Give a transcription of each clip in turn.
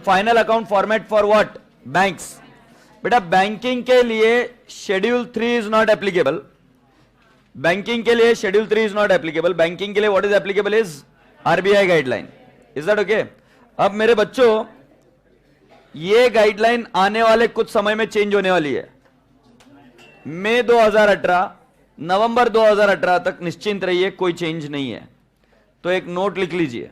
Final account format for what? Banks. बेटा banking के लिए schedule 3 is not applicable. Banking के लिए schedule 3 is not applicable. Banking के लिए what is applicable is RBI guideline. Is that okay? अब मेरे बच्चों, ये गाइडलाइन आने वाले कुछ समय में चेंज होने वाली है। मई 2018, नवंबर 2018 तक निश्चिंत रहिए, कोई चेंज नहीं है। तो एक नोट लिख लीजिए,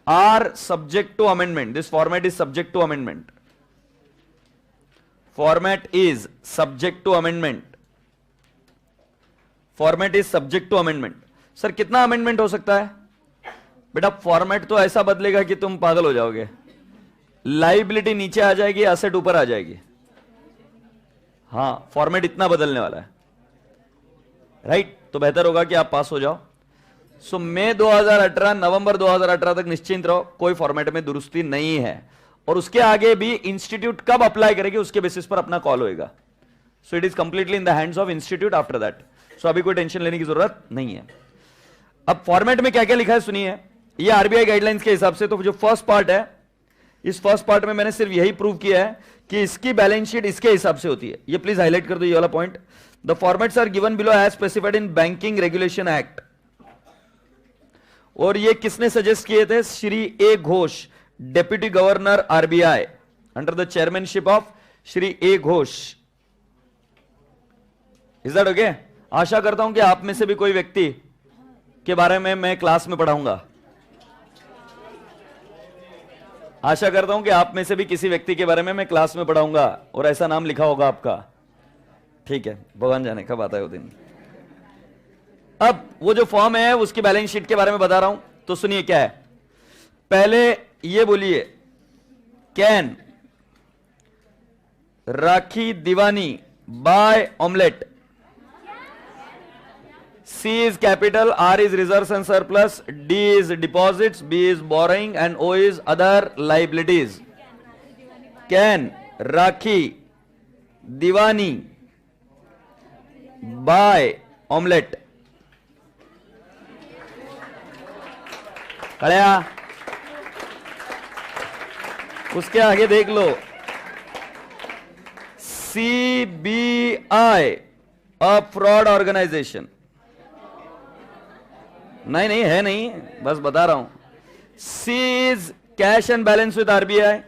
are subject to amendment. This format is subject to amendment. Format is subject to amendment. Format is subject to amendment. Sir कितना अमेंडमेंट हो सकता है? बेटा फॉर्मेट तो ऐसा बदलेगा कि तुम पागल हो जाओगे। लाइबिलिटी नीचे आ जाएगी, एसेट ऊपर आ जाएगी। हां, फॉर्मेट इतना बदलने वाला है, राइट? तो बेहतर होगा कि आप पास हो जाओ। सो मई 2018, नवंबर 2018 तक निश्चिंत रहो, कोई फॉर्मेट में दुरुस्ती नहीं है। और उसके आगे भी इंस्टीट्यूट कब अप्लाई करेगी उसके बेसिस पर अपना कॉल होएगा। So it is completely in the hands of institute after that. So अभी कोई टेंशन लेने की जरूरत नहीं है। अब फॉर्मेट में क्या क्या लिखा है सुनिए। ये आरबीआई गाइडलाइंस के हिसाब से तो जो फर्स्ट पार्ट है, इस फर्स्ट पार्ट में मैंने सिर्फ यही प्रूव किया है कि इसकी बैलेंस शीट इसके हिसाब से होती है। ये प्लीज हाईलाइट कर दो ये वाला point. The formats are given below as specified in banking regulation act. और ये किसने सजेस्ट किए थे? Shri A Ghosh, deputy governor RBI, under the chairmanship of Shri A Ghosh. Is that okay? आशा करता हूं कि आप में से भी कोई व्यक्ति के बारे में मैं क्लास में पढ़ाऊंगा। आशा करता हूं कि आप में से भी किसी व्यक्ति के बारे में मैं क्लास में पढ़ाऊंगा और ऐसा नाम लिखा होगा आपका। ठीक है, भगवान जाने कब आता है वो दिन। अब वो जो फॉर्म है उसकी बैलेंस शीट के बारे में बता रहा हूं, तो सुनिए क्या है। पहले ये बोलिए, कैन राखी दीवानी bye omelette. C is capital, R is reserves and surplus, D is deposits, B is borrowing and O is other liabilities. Can Rakhi Diwani buy omelette? खड़िया, उसके आगे देख लो, CBI, a fraud organization. नहीं नहीं है, नहीं, बस बता रहा हूं। C is cash and balance with RBI.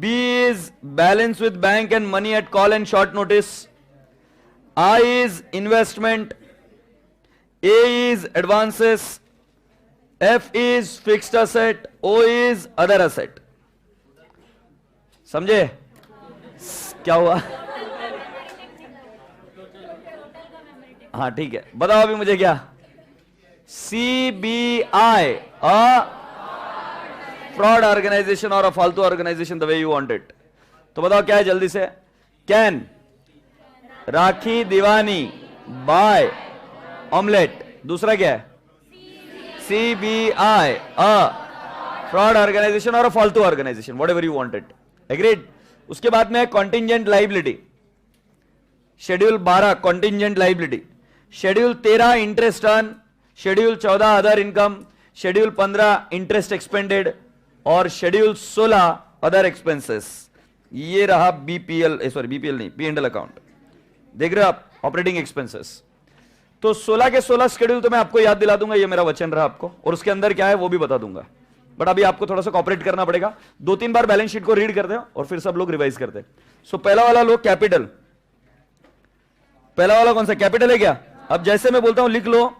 B is balance with bank and money at call and short notice. I is investment. A is advances. F is fixed asset. O is other asset. समझे क्या हुआ? हाँ ठीक है, बताओ अभी मुझे क्या? CBI, a fraud organization or a फालतू organization, the way you want it. तो बताओ क्या है जल्दी से? Can rakhi Deewani buy omelette. दूसरा क्या है? CBI, a fraud organization or a फालतू organization, whatever you want it. Agreed? उसके बाद में contingent liability. Schedule 12 contingent liability. Schedule 13 interest earn, schedule 14 other income, schedule 15 interest expended और schedule 16 other expenses. ये रहा बीपीएल, सॉरी बीपीएल नहीं, P&L account. देख रहे हो आप, ऑपरेटिंग एक्सपेंसेस। तो 16 के 16 शेड्यूल तो मैं आपको याद दिला दूंगा, ये मेरा वचन रहा आपको, और उसके अंदर क्या है वो भी बता दूंगा। बट अभी आपको थोड़ा सा कॉपरेट करना पड़ेगा। 2-3 बार बैलेंस शीट को रीड करते हो और फिर सब लोग रिवाइज करते। सो पहला वाला लो कैपिटल। पहला वाला कौन सा? कैपिटल है क्या? अब जैसे मैं बोलता हूं लिख लो,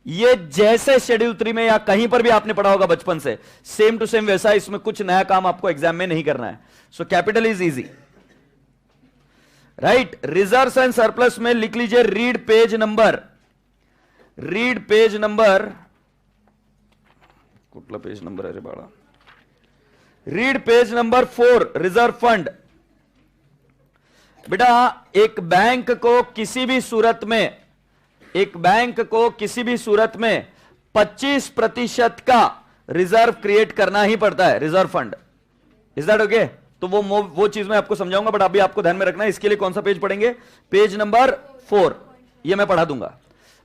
ये जैसे शेड्यूल 3 में या कहीं पर भी आपने पढ़ा होगा बचपन से, सेम टू सेम वैसा। इसमें कुछ नया काम आपको एग्जाम में नहीं करना है। So capital is easy, right? Reserves and surplus में लिख लीजिए read page number. Read page number, कुठला पेज नंबर है रे बाळा? Read page number 4, reserve fund. बेटा एक बैंक को किसी भी सूरत में, एक बैंक को किसी भी सूरत में 25% का रिजर्व क्रिएट करना ही पड़ता है, reserve fund. Is that okay? तो वो चीज मैं आपको समझाऊंगा, बट अभी आपको ध्यान में रखना है। इसके लिए कौन सा पेज पढ़ेंगे? पेज नंबर 4, ये मैं पढ़ा दूंगा।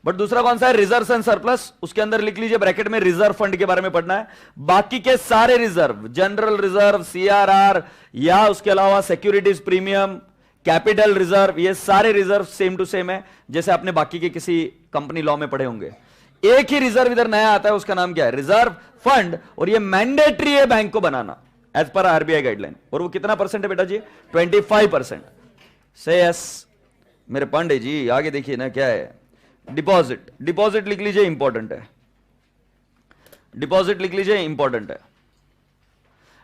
बट दूसरा कौन सा है, रिजर्व एंड सरप्लस, उसके अंदर लिख लीजिए ब्रैकेट में रिजर्व फंड के बारे में पढ़ना है। बाकी के सारे रिजर्व, जनरल रिजर्व, सीआरआर या उसके अलावा सिक्योरिटीज प्रीमियम, कैपिटल रिजर्व, ये सारे रिजर्व सेम टू सेम है जैसे आपने बाकी के किसी कंपनी लॉ में पढ़े होंगे। एक ही रिजर्व इधर नया आता है, उसका नाम क्या है, रिजर्व फंड, और ये मैंडेटरी है बैंक को बनाना एज पर आरबीआई गाइडलाइन। और वो कितना परसेंट है बेटा जी, 25%। से यस मेरे पांडे जी, आगे देखिए ना क्या है, डिपॉजिट। डिपॉजिट लिख लीजिए, इंपॉर्टेंट है, डिपॉजिट लिख लीजिए, इंपॉर्टेंट है।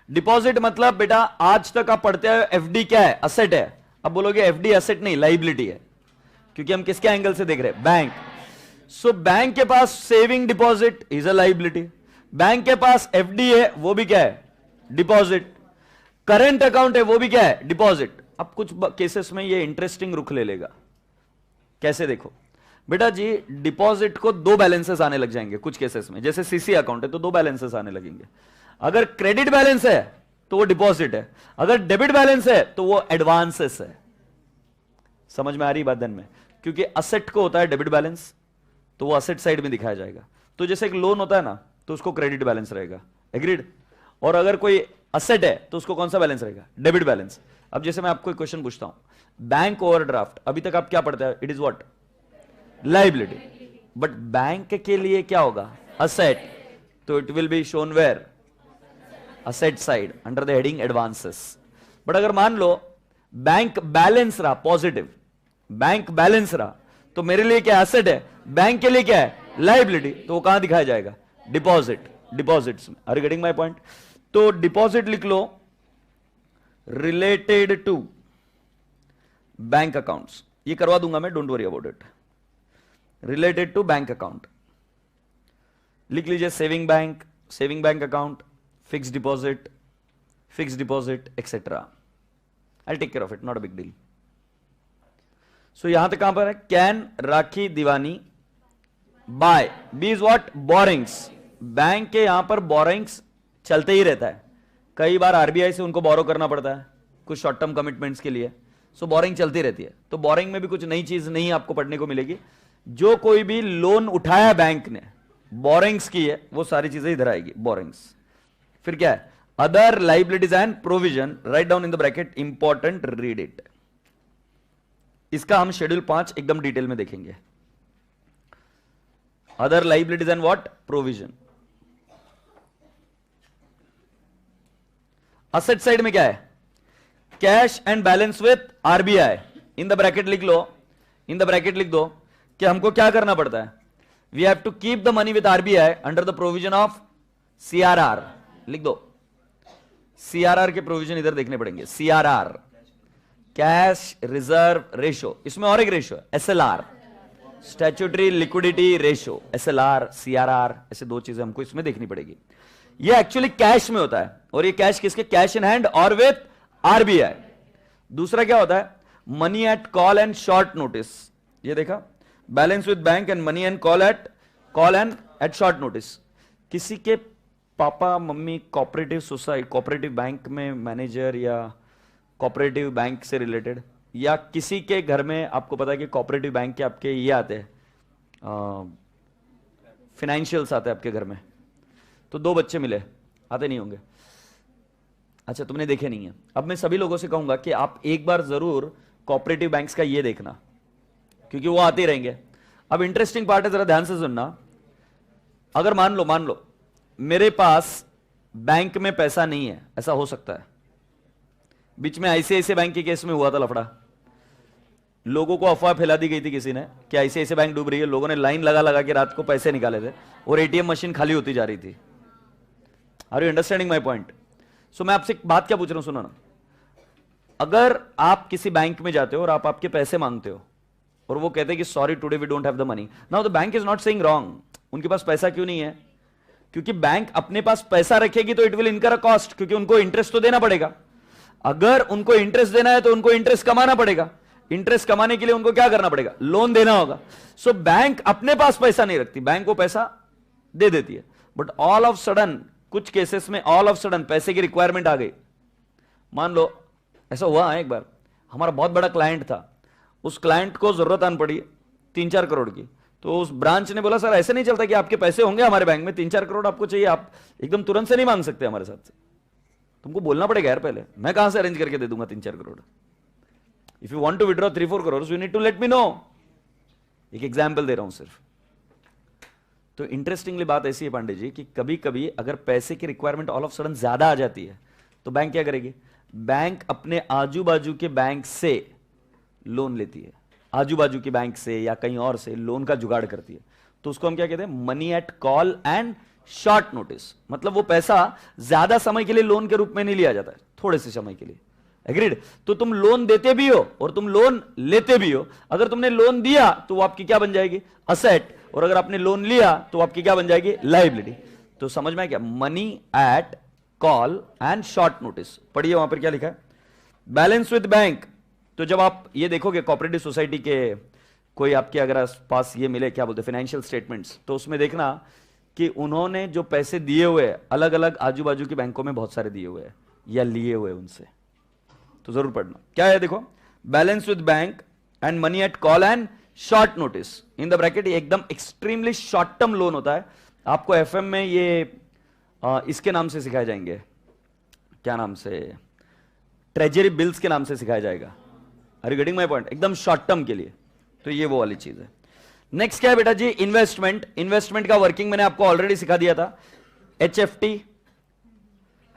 डिपॉजिट मतलब बेटा आज तक आप पढ़ते हैं एफडी क्या है, असेट है। अब बोलोगे एफडी असेट नहीं, लाइबिलिटी है, क्योंकि हम किसके एंगल से देख रहे हैं, बैंक। सो बैंक के पास saving deposit is a liability, bank के पास एफडी है वो भी क्या है, डिपॉजिट। करंट अकाउंट है वो भी क्या है, डिपॉजिट। अब कुछ केसेस में ये इंटरेस्टिंग रुख ले लेगा, कैसे देखो बेटा जी, डिपॉजिट को दो बैलेंसेस आने लग जाएंगे कुछ केसेस में, जैसे सीसी अकाउंट है तो दो बैलेंसेस आने लगेंगे। अगर क्रेडिट बैलेंस है तो वो डिपॉजिट है, अगर डेबिट बैलेंस है तो वो एडवांसेस है। समझ में आ रही बात धन में, क्योंकि असेट को होता है डेबिट बैलेंस तो वो असेट साइड में दिखाया जाएगा। तो जैसे एक लोन होता है ना तो उसको क्रेडिट बैलेंस रहेगा, एग्रीड। और अगर कोई असेट है तो उसको कौन सा बैलेंस रहेगा, डेबिट बैलेंस। अब जैसे मैं आपको एक क्वेश्चन पूछता हूं, बैंक ओवरड्राफ्ट, अभी तक आप क्या पढ़ते हैं, it is what, liability. But bank के लिए क्या होगा, असेट, तो it will be shown where, asset side under the heading advances. But अगर मान लो बैंक बैलेंस रहा पॉजिटिव, बैंक बैलेंस रहा, तो मेरे लिए क्या एसेट है, बैंक के लिए क्या है, लाइबिलिटी, तो वो कहां दिखाया जाएगा, डिपॉजिट, डिपॉजिट्स में। Are you getting my point. तो डिपॉजिट लिख लो, रिलेटेड टू बैंक अकाउंट्स, ये करवा दूंगा मैं, don't worry about it. Related to bank account लिख लीजिए, saving bank account, fix deposit etcetera. I take care of it, not a big deal. So यहां तक कहां पर है, कैन राखी दीवानी bye, B is what, borrowings. Bank के यहां पर बोरिंग्स चलते ही रहता है, कई बार आरबीआई से उनको बोरो करना पड़ता है कुछ शॉर्ट टर्म कमिटमेंट्स के लिए, सो बोरिंग चलती रहती है। तो बोरिंग में भी कुछ नई चीज नहीं आपको पढ़ने को मिलेगी, जो कोई भी लोन उठाया बैंक ने, बोरिंग्स की है, वो सारी चीजें इधर आएगी, बोरिंग्स। फिर क्या है, other liabilities and provision, write down in the bracket, important, read it. इसका हम शेड्यूल 5 एकदम डिटेल में देखेंगे। Other liabilities and what, provision. Asset side में क्या है, cash and balance with RBI, in the bracket लिख लो, इन द ब्रैकेट लिख दो कि हमको क्या करना पड़ता है, we have to keep the money with RBI under the provision of CRR, लिख दो। सीआरआर के प्रोविजन इधर देखने पड़ेंगे, सीआरआर, कैश रिजर्व रेशो, इसमें और एक रेशो है, SLR, statutory liquidity ratio, SLR, CRR, ऐसे दो चीजें हमको इसमें देखनी पड़ेगी। ये एक्चुअली कैश में होता है, और ये कैश किसके, कैश इन हैंड और विथ आरबीआई। दूसरा क्या होता है, money at call and short notice, ये देखा, balance with bank and money and call and at short notice. किसी के पापा मम्मी कोऑपरेटिव सोसाइटी, कोऑपरेटिव बैंक में मैनेजर या कोऑपरेटिव बैंक से रिलेटेड, या किसी के घर में आपको पता है कि कोऑपरेटिव बैंक के आपके ये आते हैं, फाइनेंशियल्स आते हैं आपके घर में, तो दो बच्चे मिले, आते नहीं होंगे, अच्छा तुमने देखे नहीं है। अब मैं सभी लोगों से कहूंगा कि आप एक बार जरूर कोऑपरेटिव बैंक्स का ये देखना, क्योंकि वो आते रहेंगे। अब इंटरेस्टिंग पार्ट है, जरा ध्यान से सुनना। अगर मान लो मेरे पास बैंक में पैसा नहीं है, ऐसा हो सकता है, बीच में आईसीआईसीआई बैंक के केस में हुआ था लफड़ा, लोगों को अफवाह फैला दी गई थी किसी ने कि आईसीआईसीआई बैंक डूब रही है, लोगों ने लाइन लगा के रात को पैसे निकाले थे और एटीएम मशीन खाली होती जा रही थी। Are you understanding my point. So मैं आपसे एक बात क्या पूछ रहा हूं, सुनो ना, अगर आप किसी बैंक में जाते हो और आप आपके पैसे मांगते हो और वो कहते हैं कि sorry today we don't have the money, now the bank is not saying wrong, उनके पास पैसा क्यों नहीं है, क्योंकि बैंक अपने पास पैसा रखेगी तो इट विल इनकर अ कॉस्ट, क्योंकि उनको इंटरेस्ट तो देना पड़ेगा। अगर उनको इंटरेस्ट देना है तो उनको इंटरेस्ट कमाना पड़ेगा, इंटरेस्ट कमाने के लिए उनको क्या करना पड़ेगा, लोन देना होगा। सो बैंक अपने पास पैसा नहीं रखती, बैंक को पैसा दे देती है, बट ऑल ऑफ सडन, कुछ केसेस में ऑल ऑफ सडन पैसे की रिक्वायरमेंट आ गई। मान लो ऐसा हुआ है, एक बार हमारा बहुत बड़ा क्लाइंट था, उस क्लाइंट को जरूरत आन पड़ी 3-4 करोड़ की, तो उस ब्रांच ने बोला सर ऐसे नहीं चलता कि आपके पैसे होंगे हमारे बैंक में 3-4 करोड़ आपको चाहिए, आप एकदम तुरंत से नहीं मांग सकते हमारे साथ से, तुमको बोलना पड़ेगा यार पहले, मैं कहां से अरेंज करके दे दूंगा 3-4 crore. If you want to withdraw 3-4 crore you need to let me know. एक एग्जाम्पल दे रहा हूं सिर्फ। तो इंटरेस्टिंगली बात ऐसी है पांडे जी कि कभी कभी अगर पैसे की रिक्वायरमेंट ऑल ऑफ सडन ज्यादा आ जाती है तो बैंक क्या करेगी, बैंक अपने आजू बाजू के बैंक से लोन लेती है, आजू बाजू के बैंक से या कहीं और से लोन का जुगाड़ करती है। तो उसको हम क्या कहते हैं, money at call and short notice. मतलब वो पैसा ज्यादा समय के लिए लोन के रूप में नहीं लिया जाता है, थोड़े से समय के लिए। एग्रीड? तो तुम लोन देते भी हो और तुम लोन लेते भी हो। अगर तुमने लोन दिया तो वो आपकी क्या बन जाएगी, असेट, और अगर आपने लोन लिया तो आपकी क्या बन जाएगी, लायबिलिटी। तो समझ में क्या, money at call and short notice. पढ़िए वहां पर क्या लिखा है, बैलेंस विद बैंक। तो जब आप ये देखोगे कोऑपरेटिव सोसाइटी के कोई आपके अगर पास ये मिले, क्या बोलते, फाइनेंशियल स्टेटमेंट्स, तो उसमें देखना कि उन्होंने जो पैसे दिए हुए अलग अलग आजू बाजू के बैंकों में बहुत सारे दिए हुए हैं या लिए हुए उनसे, तो जरूर पढ़ना। क्या है देखो, balance with bank and money at call and short notice in the bracket. एकदम एक्सट्रीमली शॉर्ट टर्म लोन होता है। आपको एफएम में ये इसके नाम से सिखाए जाएंगे, क्या नाम से, ट्रेजरी बिल्स के नाम से सिखाया जाएगा। Are you getting my point? एकदम शॉर्ट टर्म के लिए। तो ये वो वाली चीज है। नेक्स्ट क्या है बेटा जी, इन्वेस्टमेंट। इन्वेस्टमेंट का वर्किंग मैंने आपको ऑलरेडी सिखा दिया था। HFT,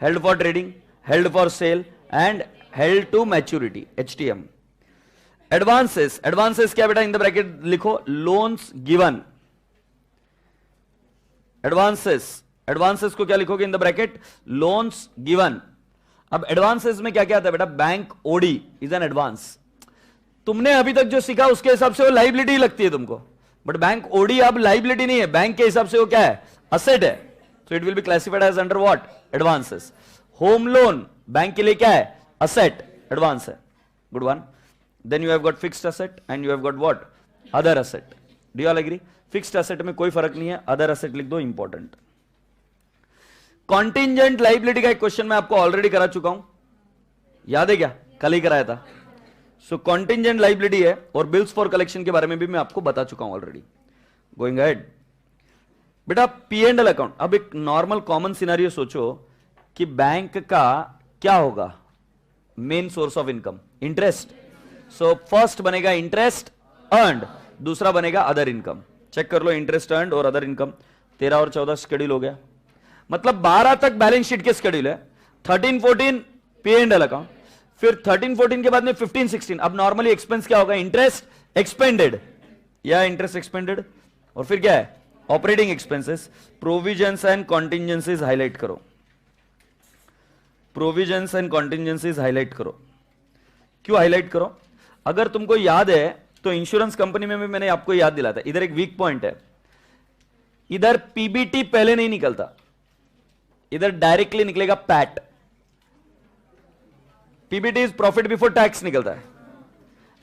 held for trading, held for sale and held to maturity, HTM। Advances, advances क्या बेटा, इन द ब्रैकेट लिखो, लोन्स गिवन। एडवांसेस, एडवांसेस को क्या लिखोगे, in the bracket, loans given. अब एडवांसेस में क्या क्या आता है बेटा, bank OD is an advance. तुमने अभी तक जो सीखा उसके हिसाब से वो लाइबिलिटी लगती है तुमको, बट बैंक ओडी अब लाइबिलिटी नहीं है, बैंक के हिसाब से वो क्या है, असेट है। So it will be classified as under what, advances. Home loan bank के लिए क्या है, असेट, एडवांस है। Good one. Then you have got fixed asset and you have got what, other asset. Do you all agree? Fixed asset में कोई फर्क नहीं है, अदर असेट लिख दो, इंपॉर्टेंट। कॉन्टिंजेंट लाइबिलिटी का एक क्वेश्चन मैं आपको ऑलरेडी करा चुका हूं, याद है क्या, कल ही कराया था। सो कॉन्टिंजेंट लाइबिलिटी है और बिल्स फॉर कलेक्शन के बारे में भी मैं आपको बता चुका हूं ऑलरेडी। गोइंग अहेड बेटा, P&L अकाउंट। अब एक नॉर्मल कॉमन सिनेरियो सोचो कि बैंक का क्या होगा, main source of income, interest. So first बनेगा इंटरेस्ट अर्न्ड, दूसरा बनेगा अदर इनकम। चेक कर लो, इंटरेस्ट अर्न्ड और अदर इनकम। 13 और 14 शेड्यूल हो गया, मतलब 12 तक बैलेंस शीट के शेड्यूल है। 13-14 P&L अकाउंट, फिर 13-14 के बाद में 15-16। अब नॉर्मली एक्सपेंस क्या होगा, इंटरेस्ट एक्सपेंडेड या इंटरेस्ट एक्सपेंडेड, और फिर क्या है, operating expenses. Provisions and contingencies highlight करो, प्रोविजंस एंड कॉन्टिंजेंसीज हाईलाइट करो। क्यों हाईलाइट करो? अगर तुमको याद है तो इंश्योरेंस कंपनी में भी मैंने आपको याद दिलाया था, इधर एक वीक पॉइंट है, इधर पीबीटी पहले नहीं निकलता, इधर डायरेक्टली निकलेगा PAT. PBT is profit before tax निकलता है।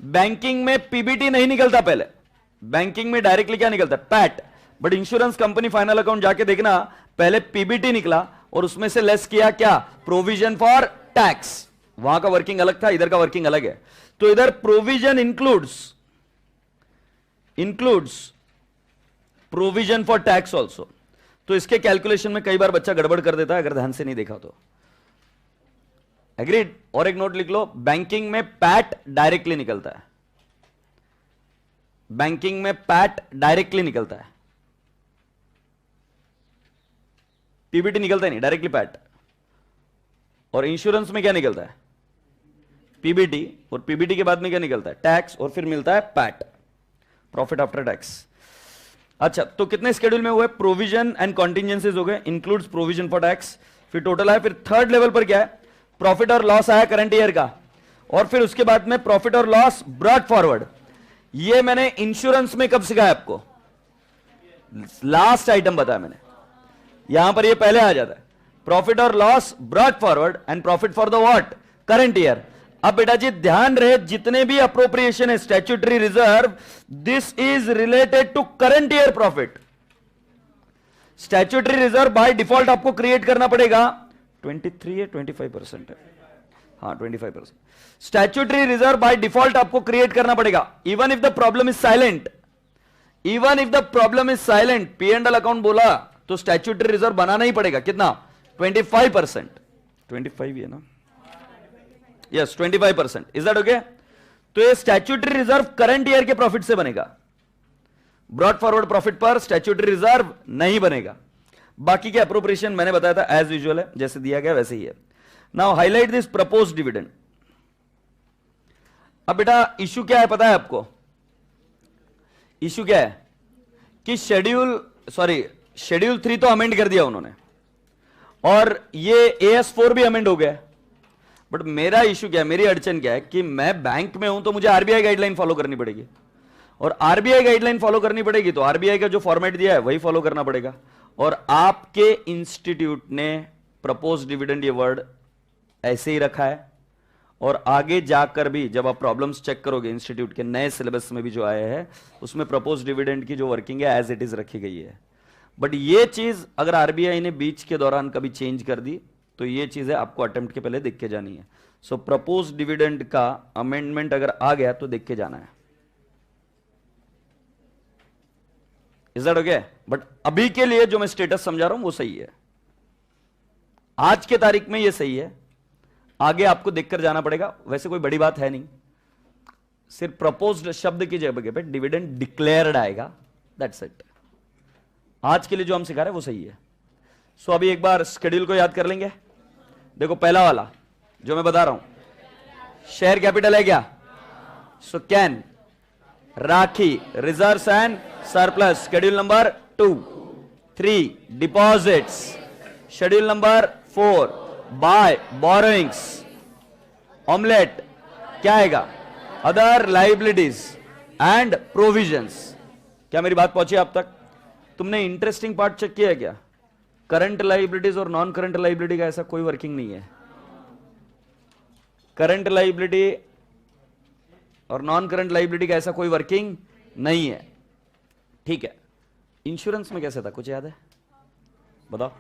बैंकिंग में पीबीटी नहीं निकलता पहले, बैंकिंग में डायरेक्टली क्या निकलता है, PAT. But insurance company final account जाके देखना, पहले पीबीटी निकला और उसमें से लेस किया क्या, प्रोविजन फॉर टैक्स। वहां का वर्किंग अलग था, इधर का वर्किंग अलग है। तो इधर provision includes provision for tax also. तो इसके कैलकुलेशन में कई बार बच्चा गड़बड़ कर देता है अगर ध्यान से नहीं देखा तो। एग्रीड? और एक नोट लिख लो, बैंकिंग में पैट डायरेक्टली निकलता है, बैंकिंग में पैट डायरेक्टली निकलता है, पीबीटी निकलता ही नहीं, डायरेक्टली पैट। और इंश्योरेंस में क्या निकलता है, पीबीटी, और पीबीटी के बाद में क्या निकलता है, टैक्स, और फिर मिलता है पैट, प्रॉफिट आफ्टर टैक्स। अच्छा, तो कितने स्केड्यूल में हुए, प्रोविजन एंड कॉन्टिंजेंसीज हो गए, इंक्लूड्स प्रोविजन फॉर टैक्स, फिर टोटल आया। फिर थर्ड लेवल पर क्या है, प्रॉफिट और लॉस आया करंट ईयर का, और फिर उसके बाद में प्रॉफिट और लॉस ब्रॉट फॉरवर्ड। ये मैंने इंश्योरेंस में कब सिखाया आपको, लास्ट आइटम बताया मैंने, यहां पर ये पहले आ जाता है, प्रॉफिट और loss brought forward and profit for the what, current year. अब बेटा जी ध्यान रहे, जितने भी अप्रोप्रिएशन है, statutory reserve, this is related to current year profit. Statutory reserve by default आपको क्रिएट करना पड़ेगा, 23 है, 25% है, हाँ 25%। स्टैट्यूटरी रिजर्व बाय डिफॉल्ट आपको क्रिएट करना पड़ेगा, even if the problem is silent, even if the problem is silent, P and L account बोला तो स्टैट्यूटरी रिजर्व बनाना ही पड़ेगा। कितना? 25%। 25 है ना? यस, 25%। Is that okay? तो ये स्टैट्यूटरी रिजर्व करंट ईयर के प्रॉफिट से बनेगा, ब्रॉड फॉरवर्ड प्रॉफिट पर स्टैट्यूटरी रिजर्व नहीं बनेगा। बाकी के अप्रोप्रिएशन मैंने बताया था एज यूजुअल है, जैसे दिया गया वैसे ही है। Now highlight this proposed dividend. अब बेटा इश्यू क्या है पता है आपको? इश्यू क्या है कि शेड्यूल 3 तो अमेंड कर दिया उन्होंने, और ये AS4 भी अमेंड हो गया। बट मेरा इश्यू क्या है, मेरी अड़चन क्या है कि मैं बैंक में हूं तो मुझे आरबीआई गाइडलाइन फॉलो करनी पड़ेगी, और आरबीआई गाइडलाइन फॉलो करनी पड़ेगी तो आरबीआई का जो फॉर्मेट दिया है वही फॉलो करना पड़ेगा। और आपके इंस्टीट्यूट ने प्रपोज डिविडेंड ये वर्ड ऐसे ही रखा है, और आगे जाकर भी जब आप प्रॉब्लम्स चेक करोगे इंस्टीट्यूट के नए सिलेबस में भी जो आए हैं उसमें प्रपोज डिविडेंड की जो वर्किंग है एज इट इज रखी गई है। बट ये चीज अगर आरबीआई ने बीच के दौरान कभी चेंज कर दी तो ये चीजें आपको अटेम्प्ट के पहले देख के जानी है। सो प्रपोज डिविडेंड का अमेंडमेंट अगर आ गया तो देख के जाना है। Is that okay? बट अभी के लिए जो मैं स्टेटस समझा रहा हूं वो सही है, आज के तारीख में ये सही है, आगे आपको देखकर जाना पड़ेगा। वैसे कोई बड़ी बात है नहीं, सिर्फ प्रपोज्ड शब्द की जगह पे डिविडेंड डिक्लेयर्ड आएगा, दैट्स इट। आज के लिए जो हम सिखा रहे हैं वो सही है। सो अभी एक बार शेड्यूल को याद कर लेंगे। देखो पहला वाला जो मैं बता रहा हूं, शेयर कैपिटल है क्या? So can, Rakhi, reserves and surplus. Schedule number 2। 3 deposits. Schedule number 4 by borrowings. Omelette क्या आएगा? Other liabilities and provisions. क्या मेरी बात पहुंची आप तक? तुमने इंटरेस्टिंग पार्ट चेक किया क्या? करंट लाइबिलिटीज और नॉन करंट लाइबिलिटी का ऐसा कोई वर्किंग नहीं है। करंट लाइबिलिटी और नॉन करंट लाइबिलिटी का ऐसा कोई वर्किंग नहीं है, ठीक है। इंश्योरेंस में कैसे था, कुछ याद है? बताओ।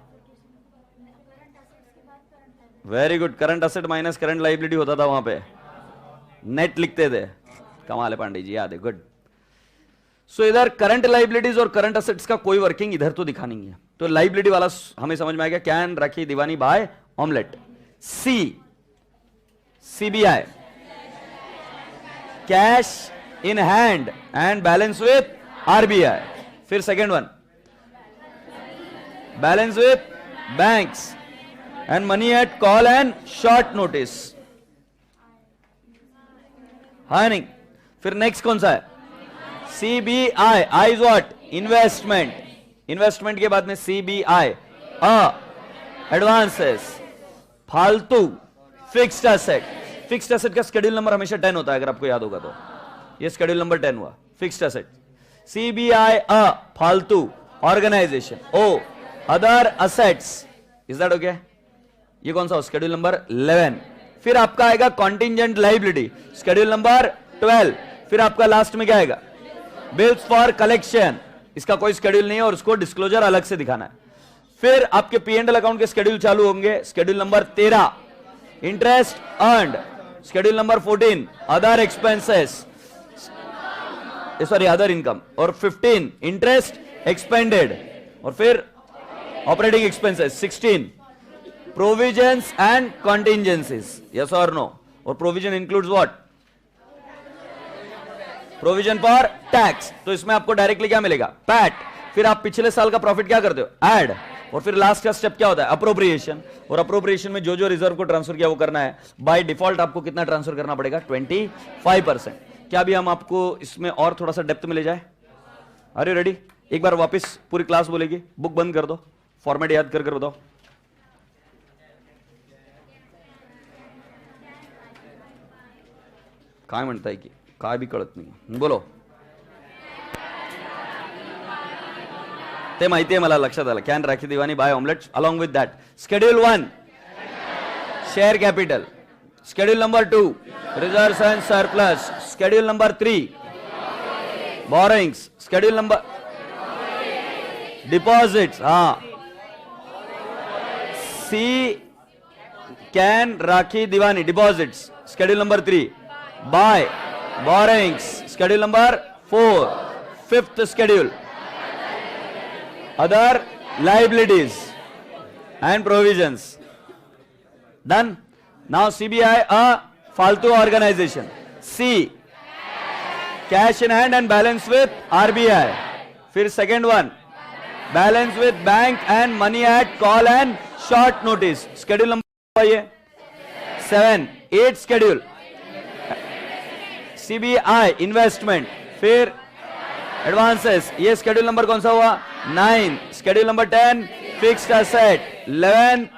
Very good, current asset minus current liability होता था वहां पे, नेट लिखते थे। कमाल है पांडे जी, याद है, गुड। सो इधर करंट लाइबिलिटीज और करंट असेट्स का कोई वर्किंग इधर तो दिखा नहीं है, तो लाइबिलिटी वाला हमें समझ में आ गया। कैन, राखी, दीवानी, bye, omelette. CBI, cash in hand and balance with RBI. फिर second one, balance with banks and money at call and short notice. हाँ नहीं? फिर नेक्स्ट कौन सा है? CBI. I is what? Investment. Investment के बाद में सीबीआई, एडवांसेस, फालतू, फिक्स्ड एसेट। फिक्स्ड एसेट का शेड्यूल नंबर हमेशा 10 होता है, अगर आपको याद होगा तो। ये शेड्यूल नंबर 10 हुआ, फिक्स्ड एसेट। सीबीआई, फालतू, ऑर्गेनाइजेशन, ओ, other assets. Is that okay? ये कौन सा? Schedule number 11। फिर आपका आएगा कॉन्टिंजेंट लाइबिलिटी, शेड्यूल नंबर 12। फिर आपका लास्ट में क्या आएगा? Bills for collection. इसका कोई शेड्यूल नहीं है और उसको डिस्क्लोजर अलग से दिखाना है। फिर आपके पी एंड एल अकाउंट के शेड्यूल चालू होंगे, schedule number 13 interest earned, schedule number 14 other expenses, sorry other income, और 15 इंटरेस्ट एक्सपेंडेड, और फिर operating expenses 16 provisions and contingencies. Yes और नो? और provision includes what? Provision for tax. तो इसमें आपको डायरेक्टली क्या मिलेगा? पैट। फिर आप पिछले साल का प्रॉफिट क्या करते हो? ऐड। और फिर लास्ट का स्टेप क्या होता है? अप्रोप्रिएशन। और अप्रोप्रिएशन में जो जो रिजर्व को ट्रांसफर किया वो करना है। बाय डिफॉल्ट आपको कितना ट्रांसफर करना पड़ेगा? 25%। क्या भी हम आपको इसमें और थोड़ा सा डेप्थ में ले जाए? Are you ready? एक बार वापस पूरी क्लास बोलेगी, बुक बंद कर दो, फॉर्मेट याद कर बताओ। काय म्हणताय की काय भी कळत नाही, बोलो। ते माहिती आहे मला, लक्षात आलं। कॅन, राखी, दिवानी, bye, omelette, along with that schedule 1 share capital, schedule number 2 reserves and surplus, schedule number 3 borrowings, schedule number deposits, हाँ, सी कैन, राखी, दीवानी, deposits, schedule number 3 bye, borrowings, schedule number 4, Fifth schedule, other liabilities and provisions. Done. Now CBI, a faltu organization. C, cash in hand and balance with RBI. फिर second one, balance with bank and money at call and short notice. Schedule number ये 7. 8 schedule, CBI investment. फिर advances, ये schedule number कौन सा हुआ? 9. schedule number 10, fixed asset. 11,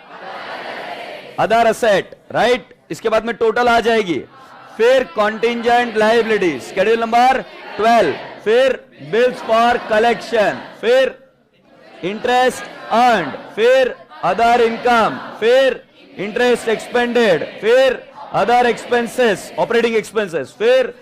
other asset. Right, इसके बाद में टोटल आ जाएगी. फिर कॉन्टिंजेंट लाइबिलिटी, शेड्यूल नंबर 12. फिर बिल्स फॉर कलेक्शन. फिर इंटरेस्ट अर्न्ड. फिर अदर इनकम. फिर इंटरेस्ट एक्सपेंडेड. फिर अदर एक्सपेंसेस, ऑपरेटिंग एक्सपेंसेस. फिर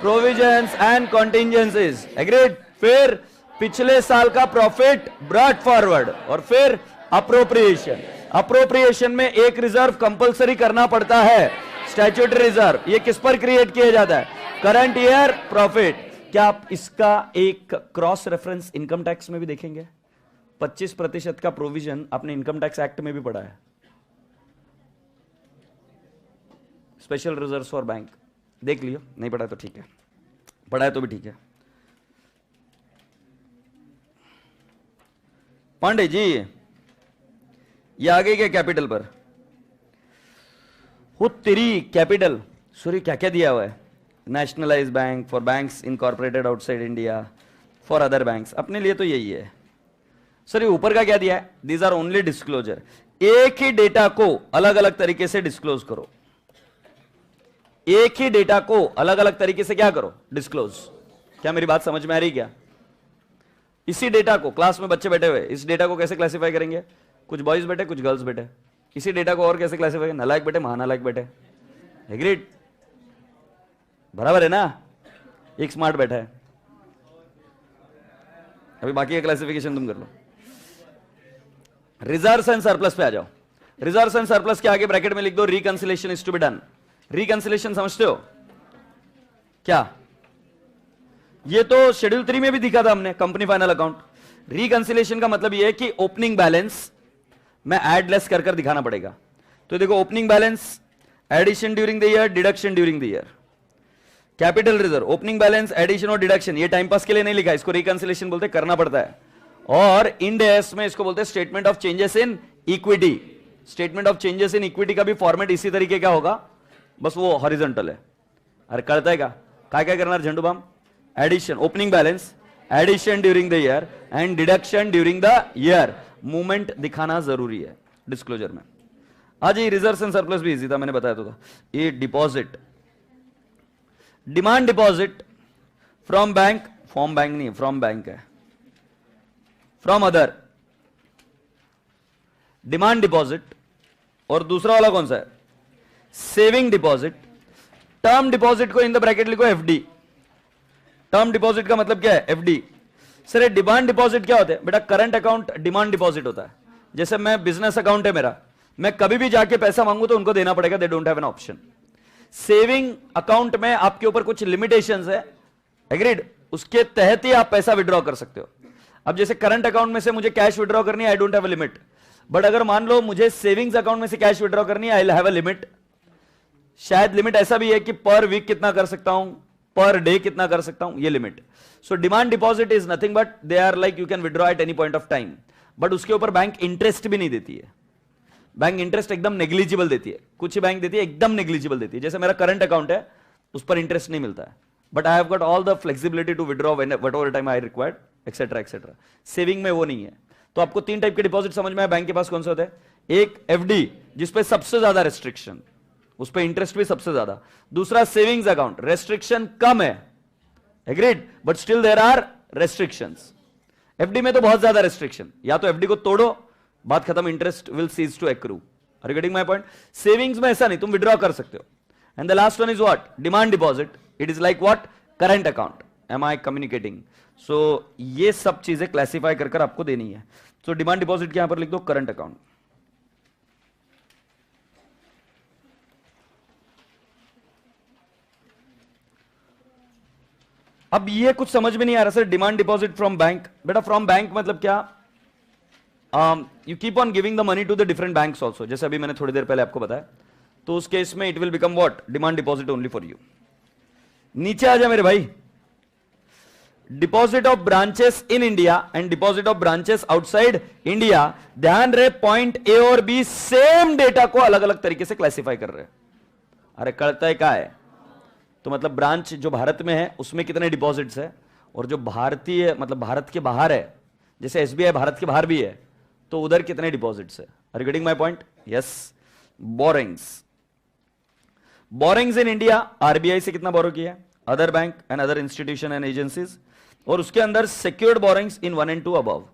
प्रोविजंस एंड कॉन्टिंजेंसीज. एग्रीड. फिर पिछले साल का प्रॉफिट ब्रॉट फॉरवर्ड. और फिर अप्रोप्रिएशन. अप्रोप्रिएशन में एक रिजर्व कंपलसरी करना पड़ता है, स्टैट्यूटरी रिजर्व. ये किस पर क्रिएट किया जाता है? Current year profit. क्या आप इसका एक क्रॉस रेफरेंस इनकम टैक्स में भी देखेंगे? 25% का प्रोविजन आपने इनकम टैक्स एक्ट में भी पढ़ा है. स्पेशल रिजर्व फॉर बैंक देख लियो, नहीं पढ़ा तो ठीक है, पढ़ा है तो भी ठीक है. पांडे जी, ये आ गई क्या कैपिटल पर? हो तेरी कैपिटल, सॉरी क्या क्या दिया हुआ है? Nationalise bank, for banks incorporated outside India, for other banks. अपने लिए तो यही है. सर ये ऊपर का क्या दिया है? These are only disclosure. एक ही डेटा को अलग अलग तरीके से डिस्क्लोज करो. एक ही डेटा को अलग अलग तरीके से क्या करो? डिस्क्लोज. क्या मेरी बात समझ में आ रही क्या? इसी डेटा को, क्लास में बच्चे बैठे हुए, इस डेटा को कैसे क्लासिफाई करेंगे? कुछ बॉयज बैठे, कुछ गर्ल्स बैठे. इसी डेटा को और कैसे क्लासिफाई? नालायक बैठे, महानालायक बैठे. एग्रीड? बराबर है ना? एक स्मार्ट बैठा है. अभी बाकी का क्लासिफिकेशन तुम कर लो. रिजर्व्स एंड सरप्लस पे आ जाओ. रिजर्व्स एंड सरप्लस के आगे ब्रैकेट में लिख दो reconciliation is to be done. Reconciliation समझते हो क्या? ये तो शेड्यूल 3 में भी दिखा था हमने, कंपनी फाइनल अकाउंट. रिकंसिलेशन का मतलब ये है कि ओपनिंग बैलेंस में ऐड लेस कर कर दिखाना पड़ेगा. तो देखो, opening balance, addition during the year, deduction during the year. Capital reserve, opening balance, addition और डिडक्शन. ये टाइम पास के लिए नहीं लिखा, इसको रिकंसिलेशन बोलते, करना पड़ता है. और इंड एस में इसको बोलते हैं statement of changes in equity. Statement of changes in equity का भी फॉर्मेट इसी तरीके का होगा, बस वो हॉरिजॉन्टल है. अरे करता है क्या करना है Zandu balm? Addition, opening balance, addition during the year and deduction during the year. Movement दिखाना जरूरी है डिस्क्लोजर में. आज ये रिजर्व एंड सरप्लस भी इजी था, मैंने बताया तो था. ये deposit, demand deposit from bank, from bank नहीं, फ्रॉम बैंक है, फ्रॉम अदर. Demand deposit. और दूसरा वाला कौन सा है? Saving deposit. टर्म डिपॉजिट को इन द ब्रैकेट लिखो एफडी. टर्म डिपॉजिट का मतलब क्या है? एफडी. सर ये डिमांड डिपॉजिट क्या होता है? बेटा करंट अकाउंट डिमांड डिपॉजिट होता है. जैसे मैं बिजनेस अकाउंट है मेरा, मैं कभी भी जाके पैसा मांगू तो उनको देना पड़ेगा, दे don't have an option. Saving account में आपके ऊपर कुछ लिमिटेशंस है, एग्रीड, उसके तहत ही आप पैसा विड्रॉ कर सकते हो. अब जैसे करंट अकाउंट में से मुझे कैश विड्रॉ करनी है, I don't have a limit. But अगर मान लो मुझे सेविंग्स अकाउंट में से कैश विड्रॉ करनी है, आई हैव अ लिमिट. शायद लिमिट ऐसा भी है कि पर वीक कितना कर सकता हूं, पर डे कितना कर सकता हूं, ये limit. So demand deposit is nothing but they are like you can withdraw at any point of time. But उसके ऊपर बैंक इंटरेस्ट भी नहीं देती है. बैंक इंटरेस्ट एकदम नेग्लिजिबल देती है. कुछ ही बैंक देती है, एकदम नेग्लिजिबल देती है. जैसे मेरा करंट अकाउंट है, उस पर इंटरेस्ट नहीं मिलता है, but I have got all the flexibility to withdraw whatever time I required, etcetera etcetera. Saving में वो नहीं है. तो आपको 3 टाइप के डिपॉजिट समझ में आया बैंक के पास कौन से होते हैं? एक एफडी, जिसपे सबसे ज्यादा रेस्ट्रिक्शन, उस पर इंटरेस्ट भी सबसे ज्यादा. दूसरा सेविंग्स अकाउंट, रेस्ट्रिक्शन कम है, agreed, but still there are restrictions. FD में तो बहुत ज्यादा रेस्ट्रिक्शन, या तो एफडी को तोड़ो, बात खत्म, interest will cease to accrue. Are you getting my point? Savings में ऐसा नहीं, तुम विड्रॉ कर सकते हो. And the last one is what? Demand deposit. It is like what? Current account. Am I communicating? So ये सब चीजें क्लासिफाई कर आपको देनी है. सो डिमांड डिपॉजिट के यहां पर लिख दो करंट अकाउंट. अब ये कुछ समझ में नहीं आ रहा sir, demand deposit from bank. बेटा फ्रॉम बैंक मतलब क्या? You keep on giving the money to the different banks also, जैसे अभी मैंने थोड़ी देर पहले आपको बताया, तो उस केस में it will become what? Demand deposit only for you. नीचे आ जा मेरे भाई, deposit of branches in India and deposit of branches outside India. ध्यान रहे, पॉइंट ए और बी सेम डेटा को अलग अलग तरीके से क्लासिफाई कर रहे हैं। अरे करता है क्या है? तो मतलब ब्रांच जो भारत में है उसमें कितने डिपॉजिट्स है, और जो भारतीय मतलब भारत के बाहर है, जैसे एसबीआई भारत के बाहर भी है, तो उधर कितने डिपॉजिट्स है। Are you getting my point? Yes. Borrowings, borrowings in India RBI से कितना बोरो किया, other bank and other institution and agencies, और उसके अंदर secured borrowings in 1 and 2 above.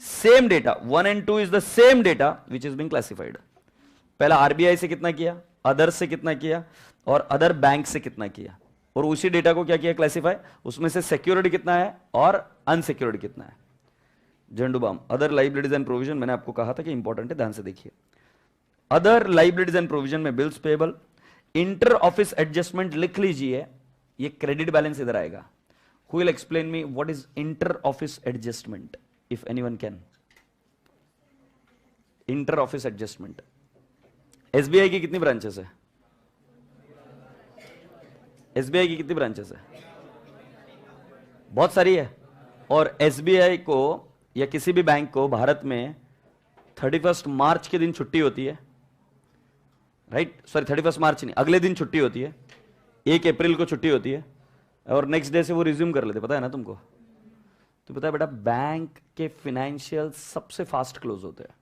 Same data 1 and 2 is the same data which is being classified. पहला RBI से कितना किया, अदर से कितना किया, और अदर बैंक से कितना किया, और उसी डेटा को क्या किया क्लासिफाई, उसमें से सिक्योरिटी कितना है और अनसिक्योर्ड कितना है। झंडूबाम, अदर लाइबिलिटीज एंड प्रोविजन, मैंने आपको कहा था कि इंपॉर्टेंट है, ध्यान से देखिए। अदर लाइबिलिटीज एंड प्रोविजन में bills payable, inter office adjustment लिख लीजिए, ये क्रेडिट बैलेंस इधर आएगा। Who will explain me what is inter office adjustment, if anyone can? Inter office adjustment. SBI की कितनी ब्रांचेस है? एसबीआई की कितनी ब्रांचेस है? बहुत सारी है। और एसबीआई को या किसी भी बैंक को भारत में 31 मार्च के दिन छुट्टी होती है, राइट? सॉरी 31 मार्च नहीं, अगले दिन छुट्टी होती है, 1 अप्रैल को छुट्टी होती है, और नेक्स्ट डे से वो रिज्यूम कर लेते, पता है ना तुमको? तो पता है बेटा, बैंक के फाइनेंशियल सबसे फास्ट क्लोज होते हैं,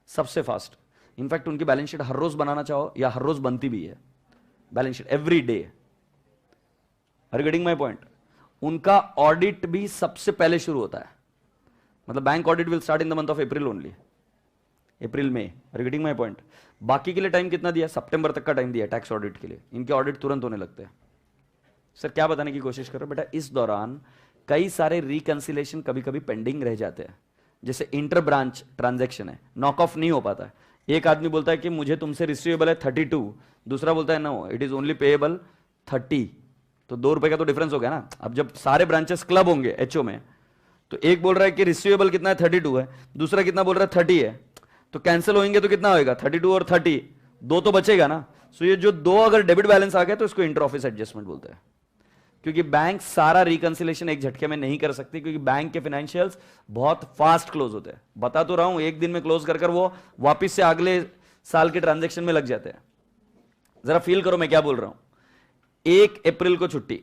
सबसे फास्ट। इनफैक्ट उनकी बैलेंस शीट हर रोज बनाना चाहो या हर रोज बनती भी है balance sheet, every day. Are you getting my point? उनका ऑडिट भी सबसे पहले शुरू होता है, मतलब bank audit will start in the month of April only, April में। Are you getting my point? बाकी के लिए टाइम कितना दिया? सितंबर तक का टाइम दिया टैक्स ऑडिट के लिए। इनके ऑडिट तुरंत होने लगते हैं। सर क्या बताने की कोशिश कर रहे हो? बेटा इस दौरान कई सारे रिकंसिलेशन कभी कभी पेंडिंग रह जाते हैं, जैसे इंटर ब्रांच ट्रांजैक्शन है, नॉक ऑफ नहीं हो पाता है। एक आदमी बोलता है कि मुझे तुमसे रिसीवेबल है 32, दूसरा बोलता है no it is only payable 30, तो 2 रुपए का तो डिफरेंस हो गया ना। अब जब सारे ब्रांचेस क्लब होंगे एचओ में, तो एक बोल रहा है कि रिसीवेबल कितना है 32 है, दूसरा कितना बोल रहा है 30 है, तो कैंसिल होंगे तो कितना होएगा 32 और 30, 2 तो बचेगा ना। सो ये जो 2 अगर डेबिट बैलेंस आ गया तो इसको इंटर ऑफिस एडजस्टमेंट बोलते हैं, क्योंकि बैंक सारा रिकंसिलेशन एक झटके में नहीं कर सकती, क्योंकि बैंक के फाइनेंशियल्स बहुत फास्ट क्लोज होते हैं। बता तो रहा हूं, एक दिन में क्लोज कर वो वापस से अगले साल के ट्रांजैक्शन में लग जाते हैं। जरा फील करो मैं क्या बोल रहा हूं। 1 अप्रैल को छुट्टी,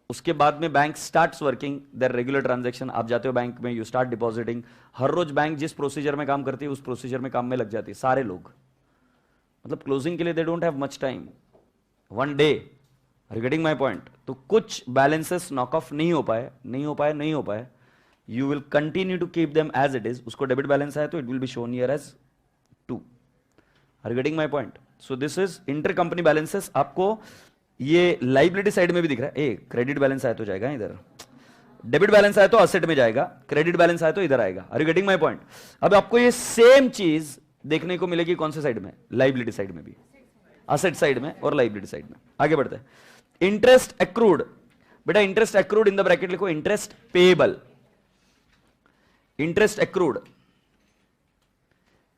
उसके बाद में bank starts working there regular transaction. आप जाते हो बैंक में, यू स्टार्ट डिपॉजिटिंग। हर रोज बैंक जिस प्रोसीजर में काम करती है उस प्रोसीजर में काम में लग जाती है सारे लोग, मतलब क्लोजिंग के लिए they don't have much time, 1 day. Are you getting my point? तो कुछ बैलेंसेस नॉक ऑफ नहीं हो पाए, you will continue to keep them as it is. उसको डेबिट बैलेंस है तो it will be shown here as 2। Are you getting my point? So this is inter company balances. आपको ये liability side में भी दिख रहा है, क्रेडिट बैलेंस आया तो जाएगा इधर, डेबिट बैलेंस आया तो असेट में जाएगा, क्रेडिट बैलेंस आया तो इधर आएगा। Are you getting my point? अब आपको ये सेम चीज देखने को मिलेगी कौन से साइड में? लाइबिलिटी साइड में भी, असेट साइड में और लाइबिलिटी साइड में। आगे बढ़ते हैं। इंटरेस्ट एक्रूड, बेटा interest accrued in the bracket लिखो, interest payable, interest accrued,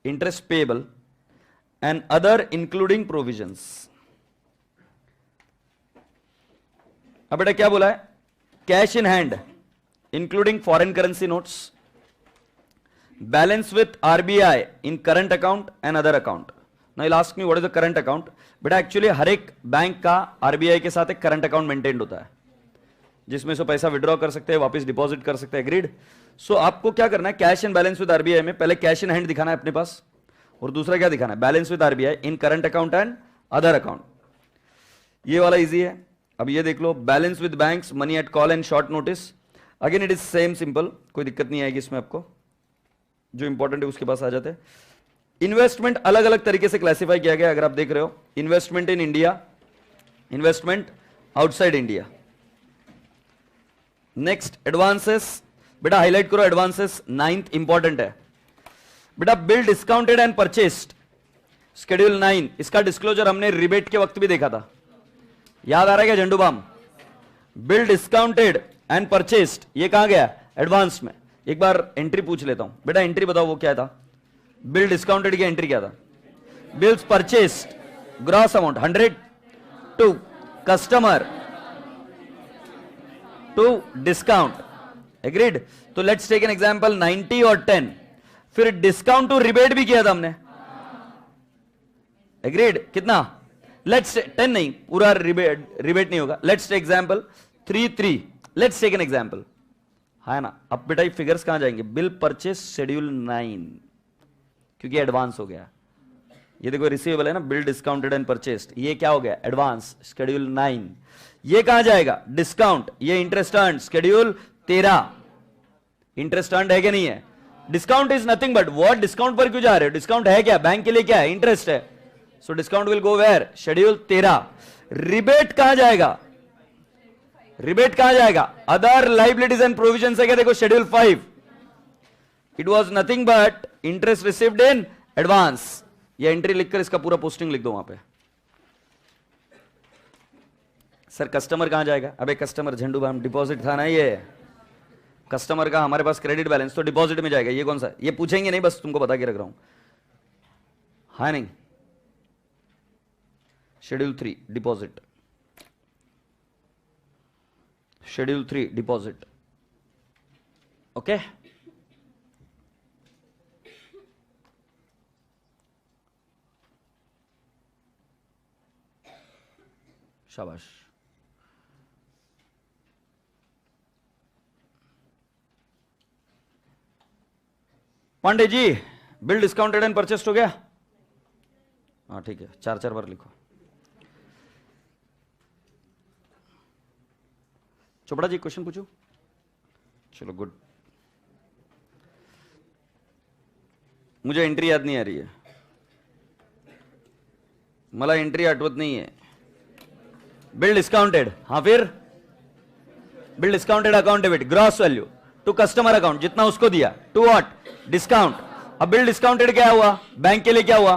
interest payable and other including provisions. अब बेटा क्या बोला है? Cash in hand including foreign currency notes, balance with RBI in current account and other account. Now you ask me what is the current account? बेटा actually हर एक bank का RBI के साथ एक करंट अकाउंट मेंटेन्ड होता है, जिसमें से पैसा विड्रॉ कर सकते हैं, वापस डिपॉजिट कर सकते हैं। एग्रीड? सो आपको क्या करना है? Cash and balance with RBI में पहले कैश इन हैंड दिखाना है अपने पास, और दूसरा क्या दिखाना है? Balance with RBI in current account and other account. ये वाला इजी है। अब ये देख लो, balance with banks, money at call and short notice. Again it is same simple, कोई दिक्कत नहीं आएगी इसमें आपको। जो इंपॉर्टेंट है उसके पास आ जाते हैं। इन्वेस्टमेंट अलग अलग तरीके से क्लासिफाई किया गया, अगर आप देख रहे हो, investment in India, investment outside India. Next advances, बेटा हाईलाइट करो एडवांसेस, 9th इंपॉर्टेंट है बेटा। Bill discounted and purchased, schedule 9, इसका डिस्क्लोजर हमने रिबेट के वक्त भी देखा था, याद आ रहा है क्या Zandu balm? Bill discounted and purchased, ये कहां गया? एडवांस में। एक बार एंट्री पूछ लेता हूं, बेटा एंट्री बताओ वो क्या था? बिल डिस्काउंटेड की एंट्री क्या था? Bills purchased gross amount 100 to customer to discount, agreed? तो लेट्स टेक एन एग्जांपल 90 और 10, फिर डिस्काउंट टू रिबेट भी किया था हमने, एग्रीड? कितना? लेट्स 10 नहीं, पूरा रिबेट नहीं होगा। Let's take example 3 let's take an example, है ना? अब बेटा ये फिगर्स कहां जाएंगे? बिल परचेस शेड्यूल 9, क्योंकि एडवांस हो गया। ये देखो रिसीवेबल है ना, बिल डिस्काउंटेड एंड परचेस्ड, ये क्या हो गया? Advance, schedule 9। ये कहां जाएगा? डिस्काउंट। ये interest earn, schedule 13। Interest earn है क्या? नहीं है। Discount is nothing but what? Discount पर क्यों जा रहे हो? डिस्काउंट है क्या? बैंक के लिए क्या है? इंटरेस्ट है। So discount will go where? Schedule 13। Rebate कहां जाएगा? रिबेट कहां जाएगा? अदर लाइबिलिटीज एंड प्रोविजन है क्या? देखो schedule 5, it was nothing but interest received in advance. ये एंट्री लिखकर इसका पूरा पोस्टिंग लिख दो वहां पे। सर कस्टमर कहां जाएगा? अबे कस्टमर झंडू बाम डिपॉजिट था ना, ये कस्टमर का हमारे पास क्रेडिट बैलेंस, तो डिपॉजिट में जाएगा। ये कौन सा? ये पूछेंगे नहीं, बस तुमको बता के रख रहा हूं, हाँ नहीं? Schedule 3 deposit, schedule 3 deposit, okay? शाबाश। Pandey ji bill discounted and purchased हो गया? हाँ ठीक है, 4 बार लिखो। चोपड़ा जी क्वेश्चन पूछो। चलो गुड। मुझे एंट्री याद नहीं आ रही है, मला एंट्री आठवत नहीं है। बिल डिस्काउंटेड, हाँ फिर bill discounted account debit gross value to customer account, जितना उसको दिया, टू व्हाट? डिस्काउंट। अब बिल डिस्काउंटेड क्या हुआ? बैंक के लिए क्या हुआ?